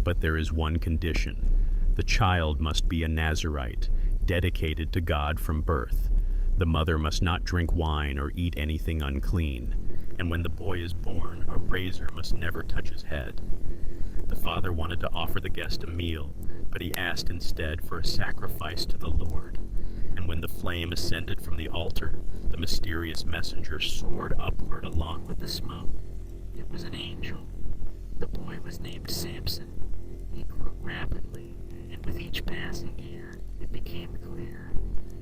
But there is one condition. The child must be a Nazirite, dedicated to God from birth. The mother must not drink wine or eat anything unclean, and when the boy is born, a razor must never touch his head." The father wanted to offer the guest a meal, but he asked instead for a sacrifice to the Lord. And when the flame ascended from the altar, the mysterious messenger soared upward along with the smoke. It was an angel. The boy was named Samson. He grew rapidly, and with each passing year, it became clear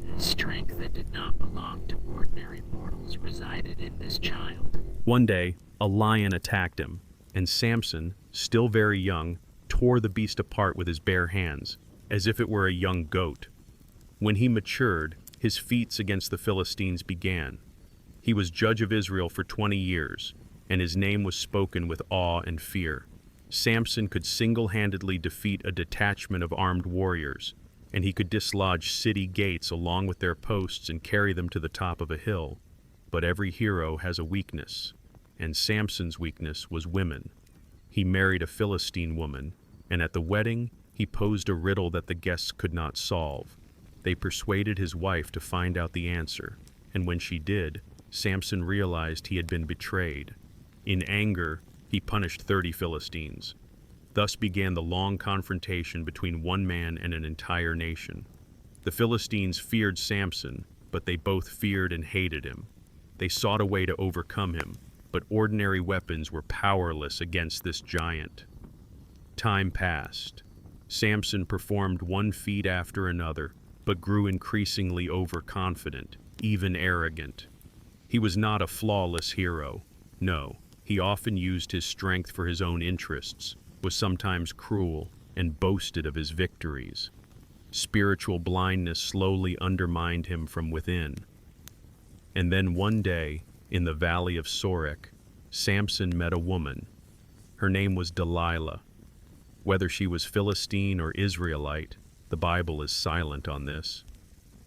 that strength that did not belong to ordinary mortals resided in this child. One day, a lion attacked him, and Samson, still very young, tore the beast apart with his bare hands, as if it were a young goat. When he matured, his feats against the Philistines began. He was judge of Israel for 20 years, and his name was spoken with awe and fear. Samson could single-handedly defeat a detachment of armed warriors, and he could dislodge city gates along with their posts and carry them to the top of a hill. But every hero has a weakness, and Samson's weakness was women. He married a Philistine woman, and at the wedding, he posed a riddle that the guests could not solve. They persuaded his wife to find out the answer, and when she did, Samson realized he had been betrayed. In anger, he punished 30 Philistines. Thus began the long confrontation between one man and an entire nation. The Philistines feared Samson, but they both feared and hated him. They sought a way to overcome him, but ordinary weapons were powerless against this giant. Time passed. Samson performed one feat after another, but grew increasingly overconfident, even arrogant. He was not a flawless hero. No, he often used his strength for his own interests, was sometimes cruel, and boasted of his victories. Spiritual blindness slowly undermined him from within. And then one day, in the valley of Sorek, Samson met a woman. Her name was Delilah. Whether she was Philistine or Israelite, the Bible is silent on this.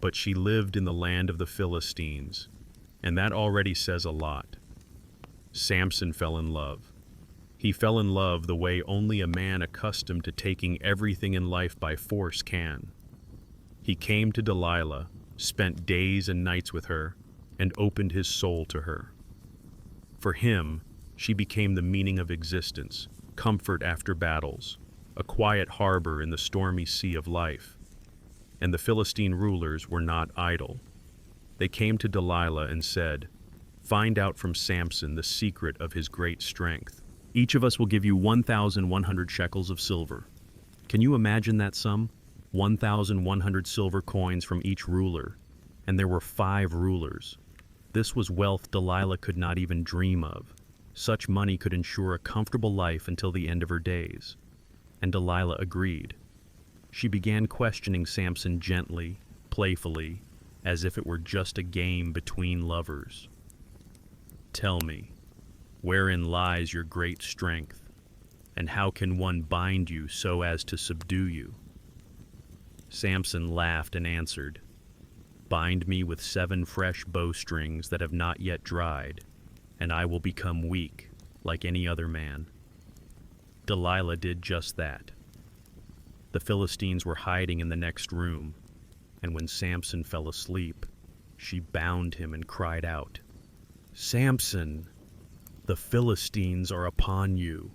But she lived in the land of the Philistines, and that already says a lot. Samson fell in love. He fell in love the way only a man accustomed to taking everything in life by force can. He came to Delilah, spent days and nights with her, and opened his soul to her. For him, she became the meaning of existence, comfort after battles, a quiet harbor in the stormy sea of life. And the Philistine rulers were not idle. They came to Delilah and said, "Find out from Samson the secret of his great strength. Each of us will give you 1,100 shekels of silver." Can you imagine that sum? 1,100 silver coins from each ruler. And there were 5 rulers. This was wealth Delilah could not even dream of. Such money could ensure a comfortable life until the end of her days. And Delilah agreed. She began questioning Samson gently, playfully, as if it were just a game between lovers. "Tell me, wherein lies your great strength, and how can one bind you so as to subdue you?" Samson laughed and answered, "Bind me with 7 fresh bowstrings that have not yet dried, and I will become weak, like any other man." Delilah did just that. The Philistines were hiding in the next room, and when Samson fell asleep, she bound him and cried out, "Samson, the Philistines are upon you."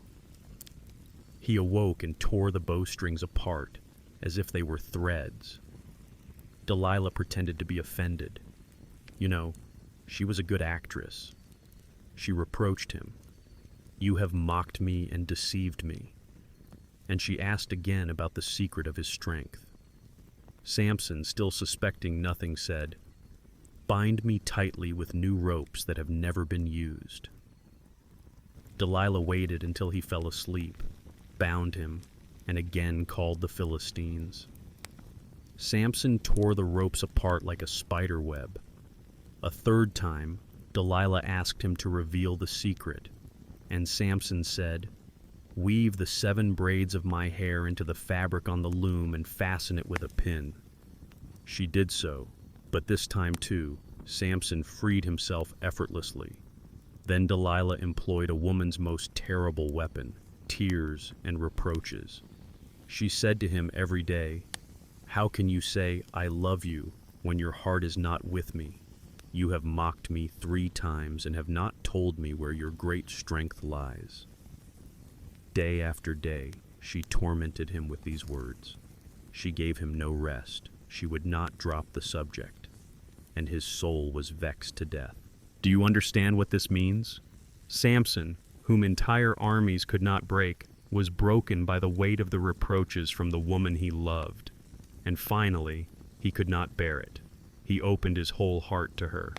He awoke and tore the bowstrings apart, as if they were threads. Delilah pretended to be offended. You know, she was a good actress. She reproached him. "You have mocked me and deceived me." And she asked again about the secret of his strength. Samson, still suspecting nothing, said, "Bind me tightly with new ropes that have never been used." Delilah waited until he fell asleep, bound him, and again called the Philistines. Samson tore the ropes apart like a spider web. A third time, Delilah asked him to reveal the secret, and Samson said, "Weave the 7 braids of my hair into the fabric on the loom and fasten it with a pin." She did so, but this time too, Samson freed himself effortlessly. Then Delilah employed a woman's most terrible weapon, tears and reproaches. She said to him every day, "How can you say, 'I love you,' when your heart is not with me? You have mocked me 3 times and have not told me where your great strength lies." Day after day, she tormented him with these words. She gave him no rest. She would not drop the subject, and his soul was vexed to death. Do you understand what this means? Samson, whom entire armies could not break, was broken by the weight of the reproaches from the woman he loved. And finally, he could not bear it. He opened his whole heart to her.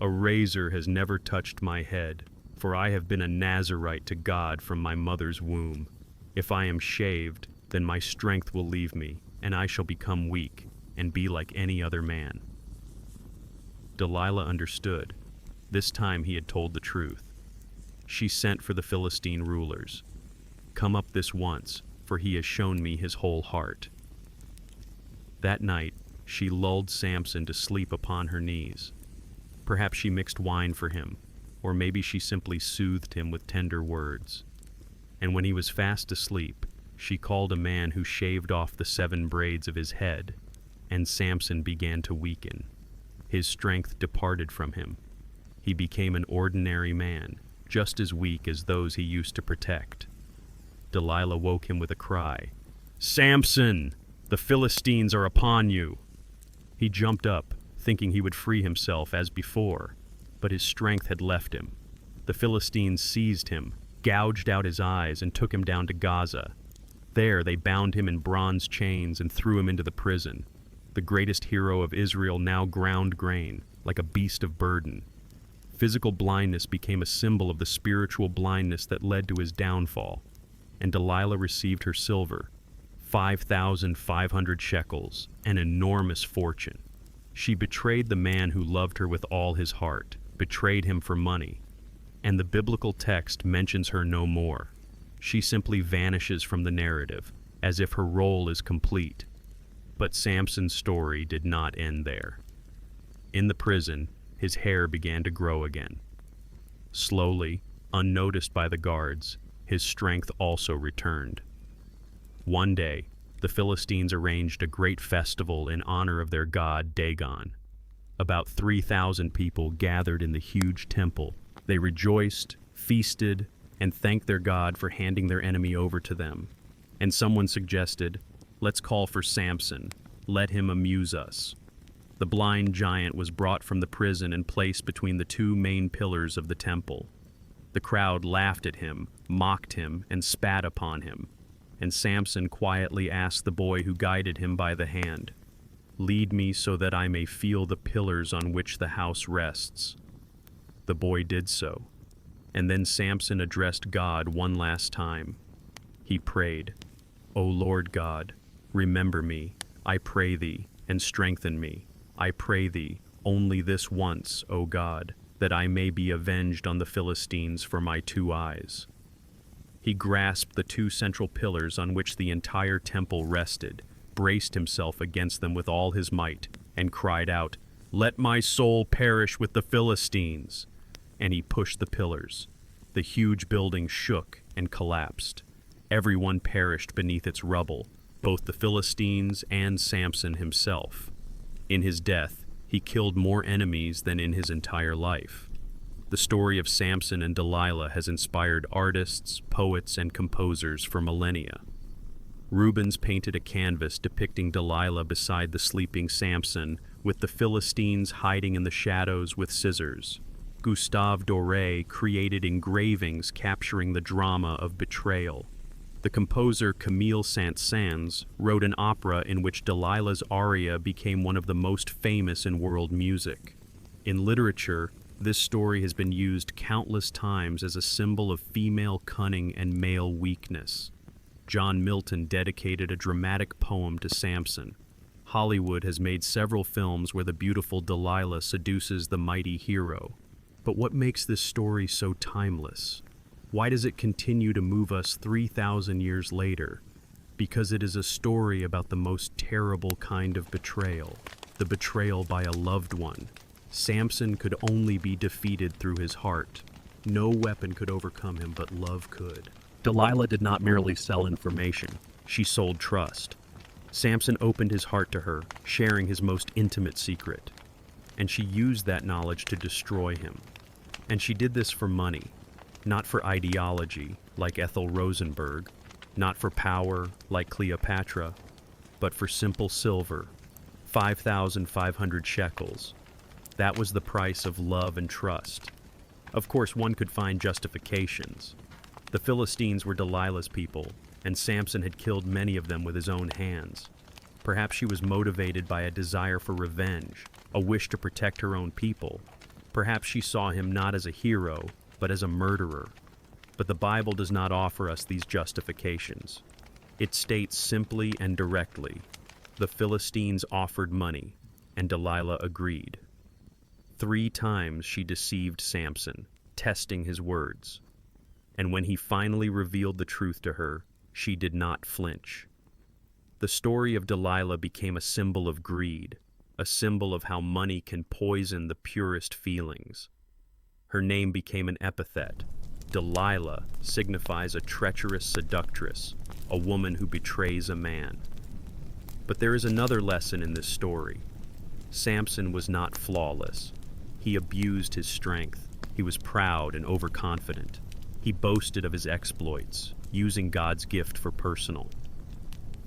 "A razor has never touched my head, for I have been a Nazarite to God from my mother's womb. If I am shaved, then my strength will leave me, and I shall become weak, and be like any other man." Delilah understood. This time he had told the truth. She sent for the Philistine rulers. "Come up this once, for he has shown me his whole heart." That night, she lulled Samson to sleep upon her knees. Perhaps she mixed wine for him, or maybe she simply soothed him with tender words. And when he was fast asleep, she called a man who shaved off the 7 braids of his head, and Samson began to weaken. His strength departed from him. He became an ordinary man, just as weak as those he used to protect. Delilah woke him with a cry. "Samson! The Philistines are upon you!" He jumped up, thinking he would free himself as before, but his strength had left him. The Philistines seized him, gouged out his eyes, and took him down to Gaza. There they bound him in bronze chains and threw him into the prison. The greatest hero of Israel now ground grain, like a beast of burden. Physical blindness became a symbol of the spiritual blindness that led to his downfall, and Delilah received her silver, 5,500 shekels, an enormous fortune. She betrayed the man who loved her with all his heart, betrayed him for money, and the biblical text mentions her no more. She simply vanishes from the narrative, as if her role is complete. But Samson's story did not end there. In the prison, his hair began to grow again. Slowly, unnoticed by the guards, his strength also returned. One day, the Philistines arranged a great festival in honor of their god Dagon. About 3,000 people gathered in the huge temple. They rejoiced, feasted, and thanked their god for handing their enemy over to them. And someone suggested, "Let's call for Samson. Let him amuse us." The blind giant was brought from the prison and placed between the 2 main pillars of the temple. The crowd laughed at him, mocked him, and spat upon him. And Samson quietly asked the boy who guided him by the hand, "Lead me so that I may feel the pillars on which the house rests." The boy did so, and then Samson addressed God one last time. He prayed, "O Lord God, remember me, I pray thee, and strengthen me. I pray thee, only this once, O God, that I may be avenged on the Philistines for my 2 eyes." He grasped the 2 central pillars on which the entire temple rested, braced himself against them with all his might, and cried out, "Let my soul perish with the Philistines!" And he pushed the pillars. The huge building shook and collapsed. Everyone perished beneath its rubble, both the Philistines and Samson himself. In his death, he killed more enemies than in his entire life. The story of Samson and Delilah has inspired artists, poets, and composers for millennia. Rubens painted a canvas depicting Delilah beside the sleeping Samson, with the Philistines hiding in the shadows with scissors. Gustave Doré created engravings capturing the drama of betrayal. The composer Camille Saint-Saëns wrote an opera in which Delilah's aria became one of the most famous in world music. In literature, this story has been used countless times as a symbol of female cunning and male weakness. John Milton dedicated a dramatic poem to Samson. Hollywood has made several films where the beautiful Delilah seduces the mighty hero. But what makes this story so timeless? Why does it continue to move us 3,000 years later? Because it is a story about the most terrible kind of betrayal, the betrayal by a loved one. Samson could only be defeated through his heart. No weapon could overcome him, but love could. Delilah did not merely sell information, she sold trust. Samson opened his heart to her, sharing his most intimate secret. And she used that knowledge to destroy him. And she did this for money. Not for ideology, like Ethel Rosenberg, not for power, like Cleopatra, but for simple silver, 5,500 shekels. That was the price of love and trust. Of course, one could find justifications. The Philistines were Delilah's people, and Samson had killed many of them with his own hands. Perhaps she was motivated by a desire for revenge, a wish to protect her own people. Perhaps she saw him not as a hero, but as a murderer. But the Bible does not offer us these justifications. It states simply and directly, the Philistines offered money, and Delilah agreed. 3 times she deceived Samson, testing his words. And when he finally revealed the truth to her, she did not flinch. The story of Delilah became a symbol of greed, a symbol of how money can poison the purest feelings. Her name became an epithet. Delilah signifies a treacherous seductress, a woman who betrays a man. But there is another lesson in this story. Samson was not flawless. He abused his strength. He was proud and overconfident. He boasted of his exploits, using God's gift for personal.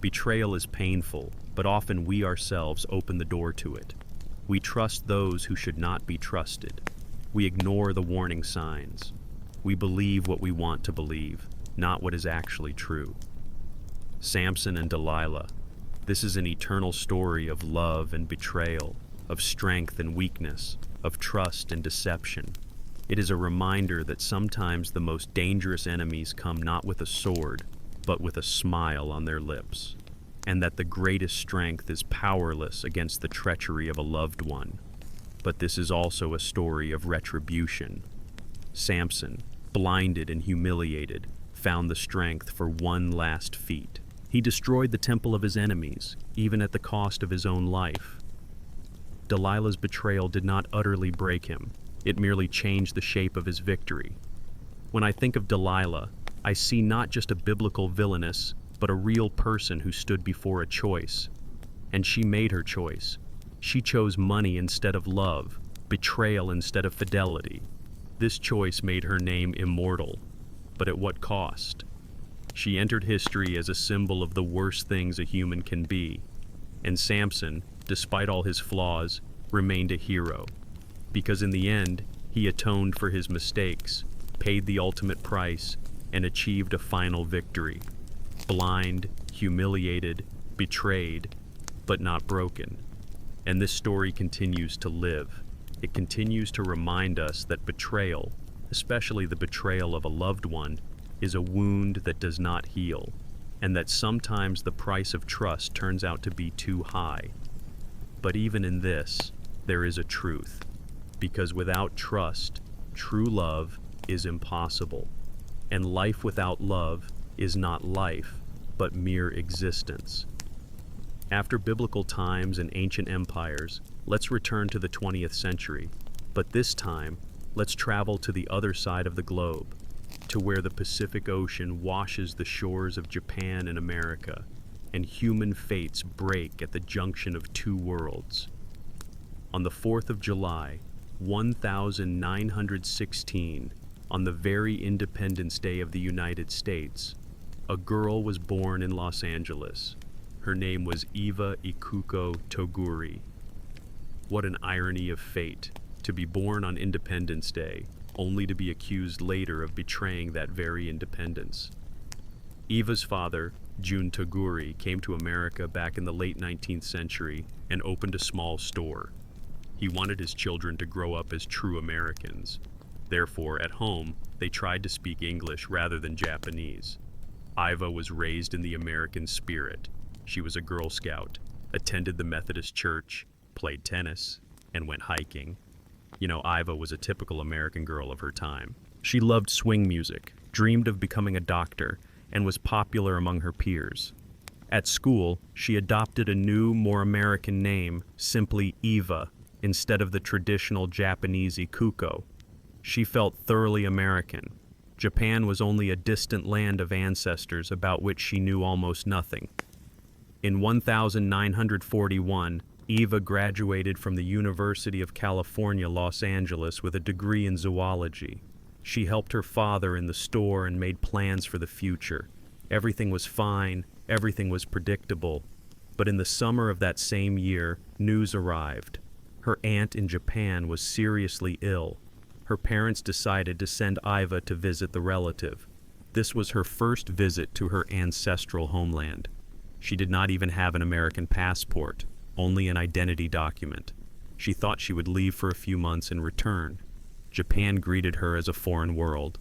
Betrayal is painful, but often we ourselves open the door to it. We trust those who should not be trusted. We ignore the warning signs. We believe what we want to believe, not what is actually true. Samson and Delilah. This is an eternal story of love and betrayal, of strength and weakness, of trust and deception. It is a reminder that sometimes the most dangerous enemies come not with a sword, but with a smile on their lips, and that the greatest strength is powerless against the treachery of a loved one. But this is also a story of retribution. Samson, blinded and humiliated, found the strength for one last feat. He destroyed the temple of his enemies, even at the cost of his own life. Delilah's betrayal did not utterly break him. It merely changed the shape of his victory. When I think of Delilah, I see not just a biblical villainess, but a real person who stood before a choice. And she made her choice. She chose money instead of love, betrayal instead of fidelity. This choice made her name immortal. But at what cost? She entered history as a symbol of the worst things a human can be. And Samson, despite all his flaws, remained a hero. Because in the end, he atoned for his mistakes, paid the ultimate price, and achieved a final victory. Blind, humiliated, betrayed, but not broken. And this story continues to live. It continues to remind us that betrayal, especially the betrayal of a loved one, is a wound that does not heal, and that sometimes the price of trust turns out to be too high. But even in this, there is a truth, because without trust, true love is impossible, and life without love is not life, but mere existence. After biblical times and ancient empires, let's return to the 20th century, but this time, let's travel to the other side of the globe, to where the Pacific Ocean washes the shores of Japan and America, and human fates break at the junction of two worlds. On the 4th of July, 1916, on the very Independence Day of the United States, a girl was born in Los Angeles. Her name was Iva Toguri. What an irony of fate, to be born on Independence Day, only to be accused later of betraying that very independence. Iva's father, Jun Toguri, came to America back in the late 19th century and opened a small store. He wanted his children to grow up as true Americans. Therefore, at home, they tried to speak English rather than Japanese. Iva was raised in the American spirit. She was a Girl Scout, attended the Methodist church, played tennis, and went hiking. You know, Iva was a typical American girl of her time. She loved swing music, dreamed of becoming a doctor, and was popular among her peers. At school, she adopted a new, more American name, simply Iva, instead of the traditional Japanese Ikuko. She felt thoroughly American. Japan was only a distant land of ancestors about which she knew almost nothing. In 1941, Iva graduated from the University of California, Los Angeles with a degree in zoology. She helped her father in the store and made plans for the future. Everything was fine, everything was predictable. But in the summer of that same year, news arrived. Her aunt in Japan was seriously ill. her parents decided to send Iva to visit the relative. This was her first visit to her ancestral homeland. She did not even have an American passport, only an identity document. She thought she would leave for a few months and return. Japan greeted her as a foreign world.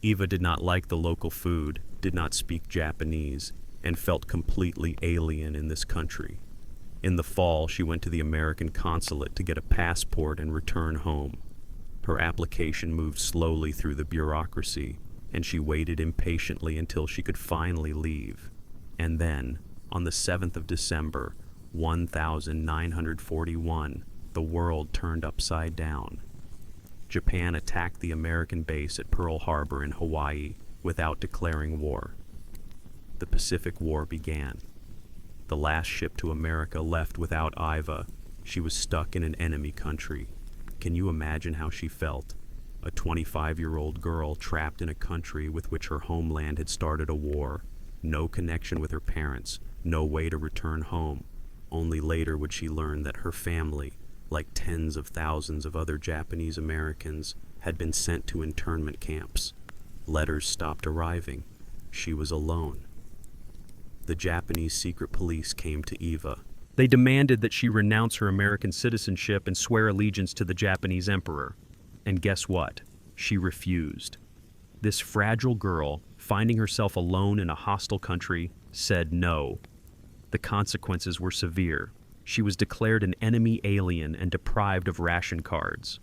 Iva did not like the local food, did not speak Japanese, and felt completely alien in this country. In the fall, she went to the American consulate to get a passport and return home. Her application moved slowly through the bureaucracy, and she waited impatiently until she could finally leave. And then, on the 7th of December, 1941, the world turned upside down. Japan attacked the American base at Pearl Harbor in Hawaii without declaring war. The Pacific War began. The last ship to America left without Iva. She was stuck in an enemy country. Can you imagine how she felt? A 25-year-old girl trapped in a country with which her homeland had started a war. No connection with her parents, no way to return home. Only later would she learn that her family, like tens of thousands of other Japanese Americans, had been sent to internment camps. Letters stopped arriving. She was alone. The Japanese secret police came to Iva. They demanded that she renounce her American citizenship and swear allegiance to the Japanese emperor. And guess what? She refused. This fragile girl, finding herself alone in a hostile country, said no. The consequences were severe. She was declared an enemy alien and deprived of ration cards.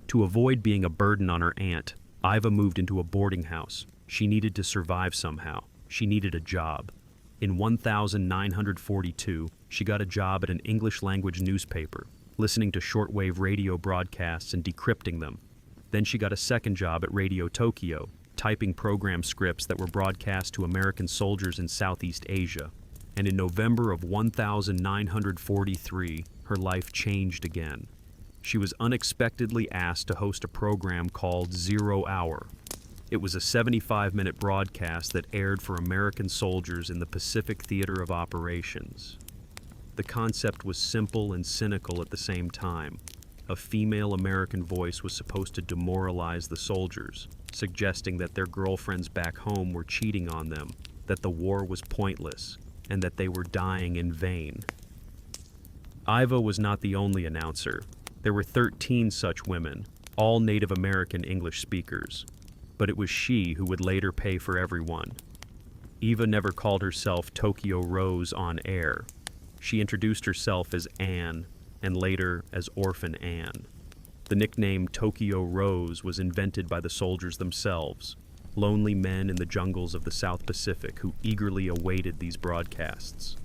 To avoid being a burden on her aunt, Iva moved into a boarding house. She needed to survive somehow. She needed a job. In 1942, she got a job at an English-language newspaper, listening to shortwave radio broadcasts and decrypting them. Then she got a second job at Radio Tokyo, typing program scripts that were broadcast to American soldiers in Southeast Asia. And in November of 1943, her life changed again. She was unexpectedly asked to host a program called 0 Hour. It was a 75-minute broadcast that aired for American soldiers in the Pacific Theater of Operations. The concept was simple and cynical at the same time. A female American voice was supposed to demoralize the soldiers, suggesting that their girlfriends back home were cheating on them, that the war was pointless, and that they were dying in vain. Iva was not the only announcer. There were 13 such women, all Native American English speakers. But it was she who would later pay for everyone. Iva never called herself Tokyo Rose on air. She introduced herself as Anne, and later as Orphan Anne. The nickname Tokyo Rose was invented by the soldiers themselves, lonely men in the jungles of the South Pacific who eagerly awaited these broadcasts.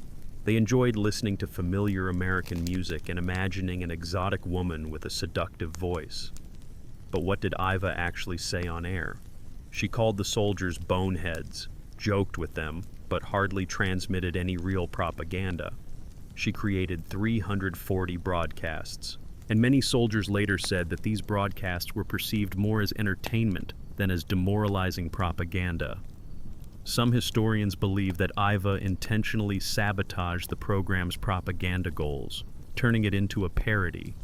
They enjoyed listening to familiar American music and imagining an exotic woman with a seductive voice. But what did Iva actually say on air? She called the soldiers boneheads, joked with them, but hardly transmitted any real propaganda. She created 340 broadcasts, and many soldiers later said that these broadcasts were perceived more as entertainment than as demoralizing propaganda. Some historians believe that Iva intentionally sabotaged the program's propaganda goals, turning it into a parody.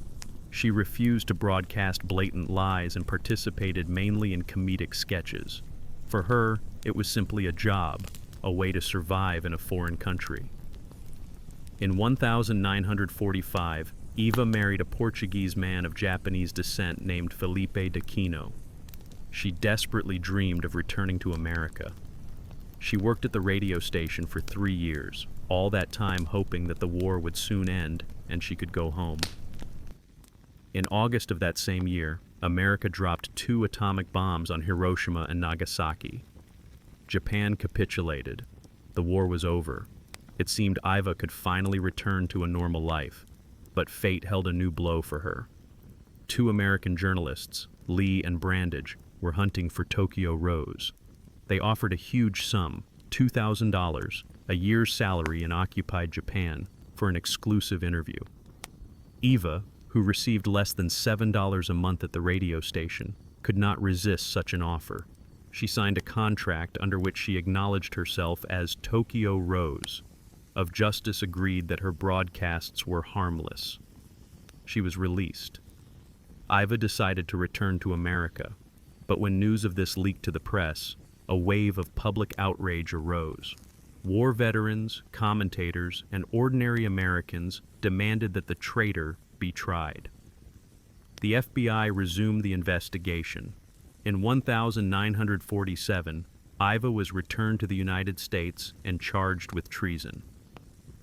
She refused to broadcast blatant lies and participated mainly in comedic sketches. For her, it was simply a job, a way to survive in a foreign country. In 1945, Iva married a Portuguese man of Japanese descent named Felipe de Quino. She desperately dreamed of returning to America. She worked at the radio station for 3 years, all that time hoping that the war would soon end and she could go home. In August of that same year, America dropped 2 atomic bombs on Hiroshima and Nagasaki. Japan capitulated. The war was over. It seemed Iva could finally return to a normal life, but fate held a new blow for her. 2 American journalists, Lee and Brandage, were hunting for Tokyo Rose. They offered a huge sum, $2,000, a year's salary in occupied Japan, for an exclusive interview. Iva, who received less than $7 a month at the radio station, could not resist such an offer. She signed a contract under which she acknowledged herself as Tokyo Rose. Of Justice agreed that her broadcasts were harmless. She was released. Iva decided to return to America. But when news of this leaked to the press, a wave of public outrage arose. War veterans, commentators, and ordinary Americans demanded that the traitor be tried. The FBI resumed the investigation. In 1947, Iva was returned to the United States and charged with treason.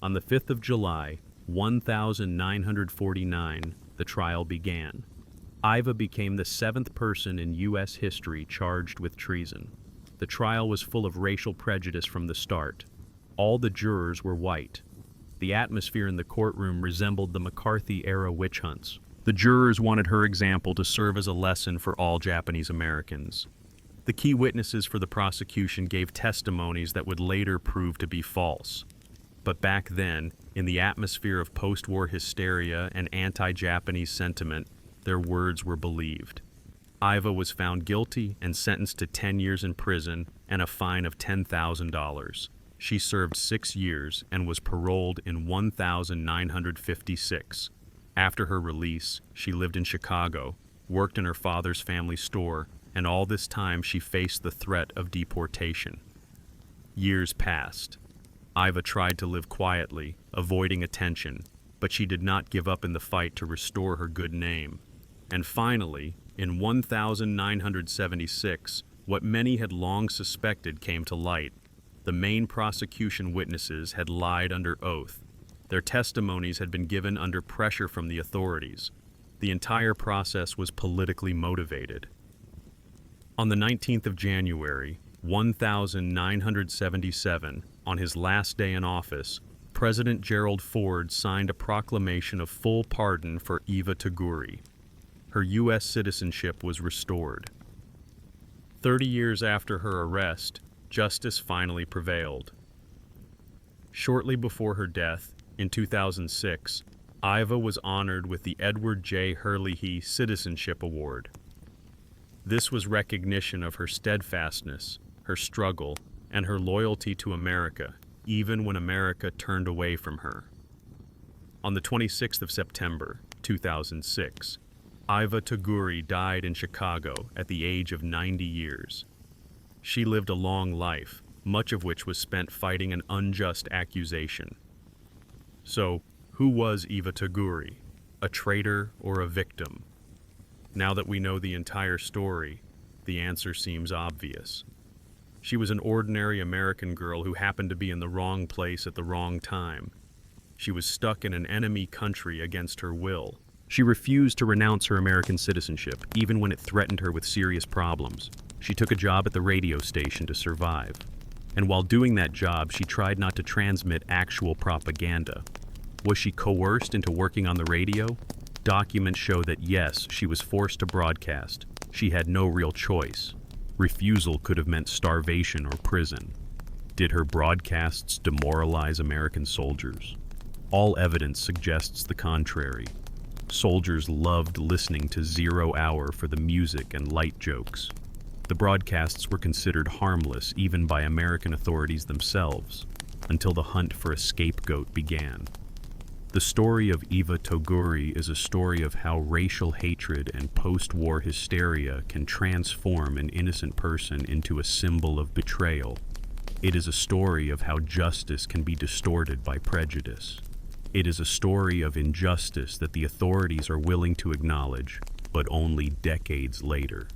On the 5th of July, 1949, the trial began. Iva became the 7th person in U.S. history charged with treason. The trial was full of racial prejudice from the start. All the jurors were white. The atmosphere in the courtroom resembled the McCarthy-era witch hunts. The jurors wanted her example to serve as a lesson for all Japanese Americans. The key witnesses for the prosecution gave testimonies that would later prove to be false. But back then, in the atmosphere of post-war hysteria and anti-Japanese sentiment, their words were believed. Iva was found guilty and sentenced to 10 years in prison and a fine of $10,000. She served 6 years and was paroled in 1956. After her release, she lived in Chicago, worked in her father's family store, and all this time she faced the threat of deportation. Years passed. Iva tried to live quietly, avoiding attention, but she did not give up in the fight to restore her good name. And finally, in 1976, what many had long suspected came to light. The main prosecution witnesses had lied under oath. Their testimonies had been given under pressure from the authorities. The entire process was politically motivated. On the 19th of January, 1977, on his last day in office, President Gerald Ford signed a proclamation of full pardon for Iva Toguri. Her U.S. citizenship was restored. 30 years after her arrest, justice finally prevailed. Shortly before her death, in 2006, Iva was honored with the Edward J. Hurley Citizenship Award. This was recognition of her steadfastness, her struggle, and her loyalty to America, even when America turned away from her. On the 26th of September, 2006, Iva Toguri died in Chicago at the age of 90 years. She lived a long life, much of which was spent fighting an unjust accusation. So, who was Iva Toguri? A traitor or a victim? Now that we know the entire story, the answer seems obvious. She was an ordinary American girl who happened to be in the wrong place at the wrong time. She was stuck in an enemy country against her will. She refused to renounce her American citizenship, even when it threatened her with serious problems. She took a job at the radio station to survive. And while doing that job, she tried not to transmit actual propaganda. Was she coerced into working on the radio? Documents show that yes, she was forced to broadcast. She had no real choice. Refusal could have meant starvation or prison. Did her broadcasts demoralize American soldiers? All evidence suggests the contrary. Soldiers loved listening to 0 Hour for the music and light jokes. The broadcasts were considered harmless even by American authorities themselves, until the hunt for a scapegoat began. The story of Iva Toguri is a story of how racial hatred and post-war hysteria can transform an innocent person into a symbol of betrayal. It is a story of how justice can be distorted by prejudice. It is a story of injustice that the authorities are willing to acknowledge, but only decades later.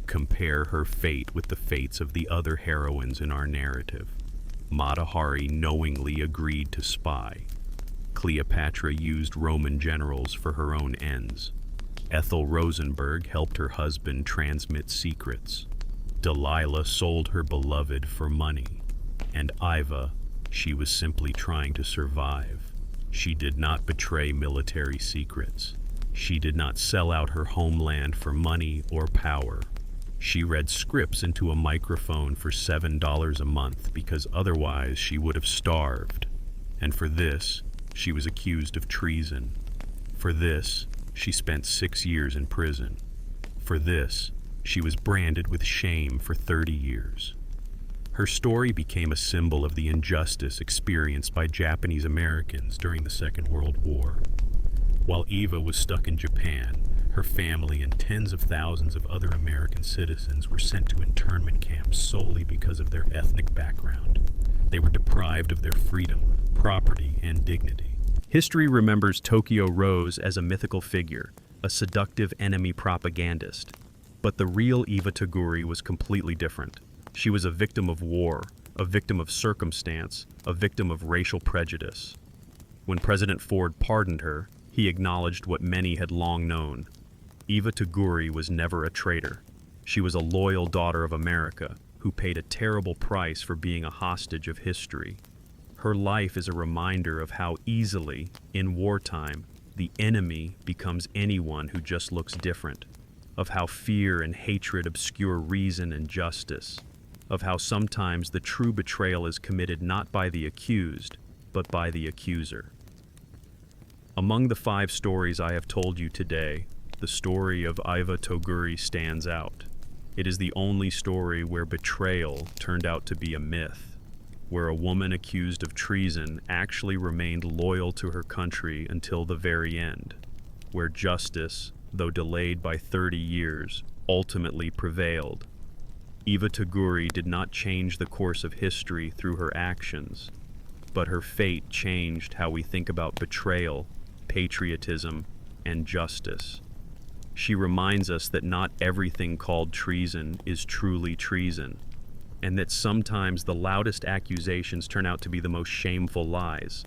Compare her fate with the fates of the other heroines in our narrative. Mata Hari knowingly agreed to spy. Cleopatra used Roman generals for her own ends. Ethel Rosenberg helped her husband transmit secrets. Delilah sold her beloved for money. And Iva, she was simply trying to survive. She did not betray military secrets. She did not sell out her homeland for money or power. She read scripts into a microphone for $7 a month because otherwise she would have starved. And for this, she was accused of treason. For this, she spent 6 years in prison. For this, she was branded with shame for 30 years. Her story became a symbol of the injustice experienced by Japanese Americans during the Second World War. While Iva was stuck in Japan, her Her family and tens of thousands of other American citizens were sent to internment camps solely because of their ethnic background. They were deprived of their freedom, property, and dignity. History remembers Tokyo Rose as a mythical figure, a seductive enemy propagandist. But the real Iva Toguri was completely different. She was a victim of war, a victim of circumstance, a victim of racial prejudice. When President Ford pardoned her, he acknowledged what many had long known. Iva Toguri was never a traitor. She was a loyal daughter of America who paid a terrible price for being a hostage of history. Her life is a reminder of how easily, in wartime, the enemy becomes anyone who just looks different, of how fear and hatred obscure reason and justice, of how sometimes the true betrayal is committed not by the accused, but by the accuser. Among the 5 stories I have told you today, the story of Iva Toguri stands out. It is the only story where betrayal turned out to be a myth, where a woman accused of treason actually remained loyal to her country until the very end, where justice, though delayed by 30 years, ultimately prevailed. Iva Toguri did not change the course of history through her actions, but her fate changed how we think about betrayal, patriotism, and justice. She reminds us that not everything called treason is truly treason, and that sometimes the loudest accusations turn out to be the most shameful lies.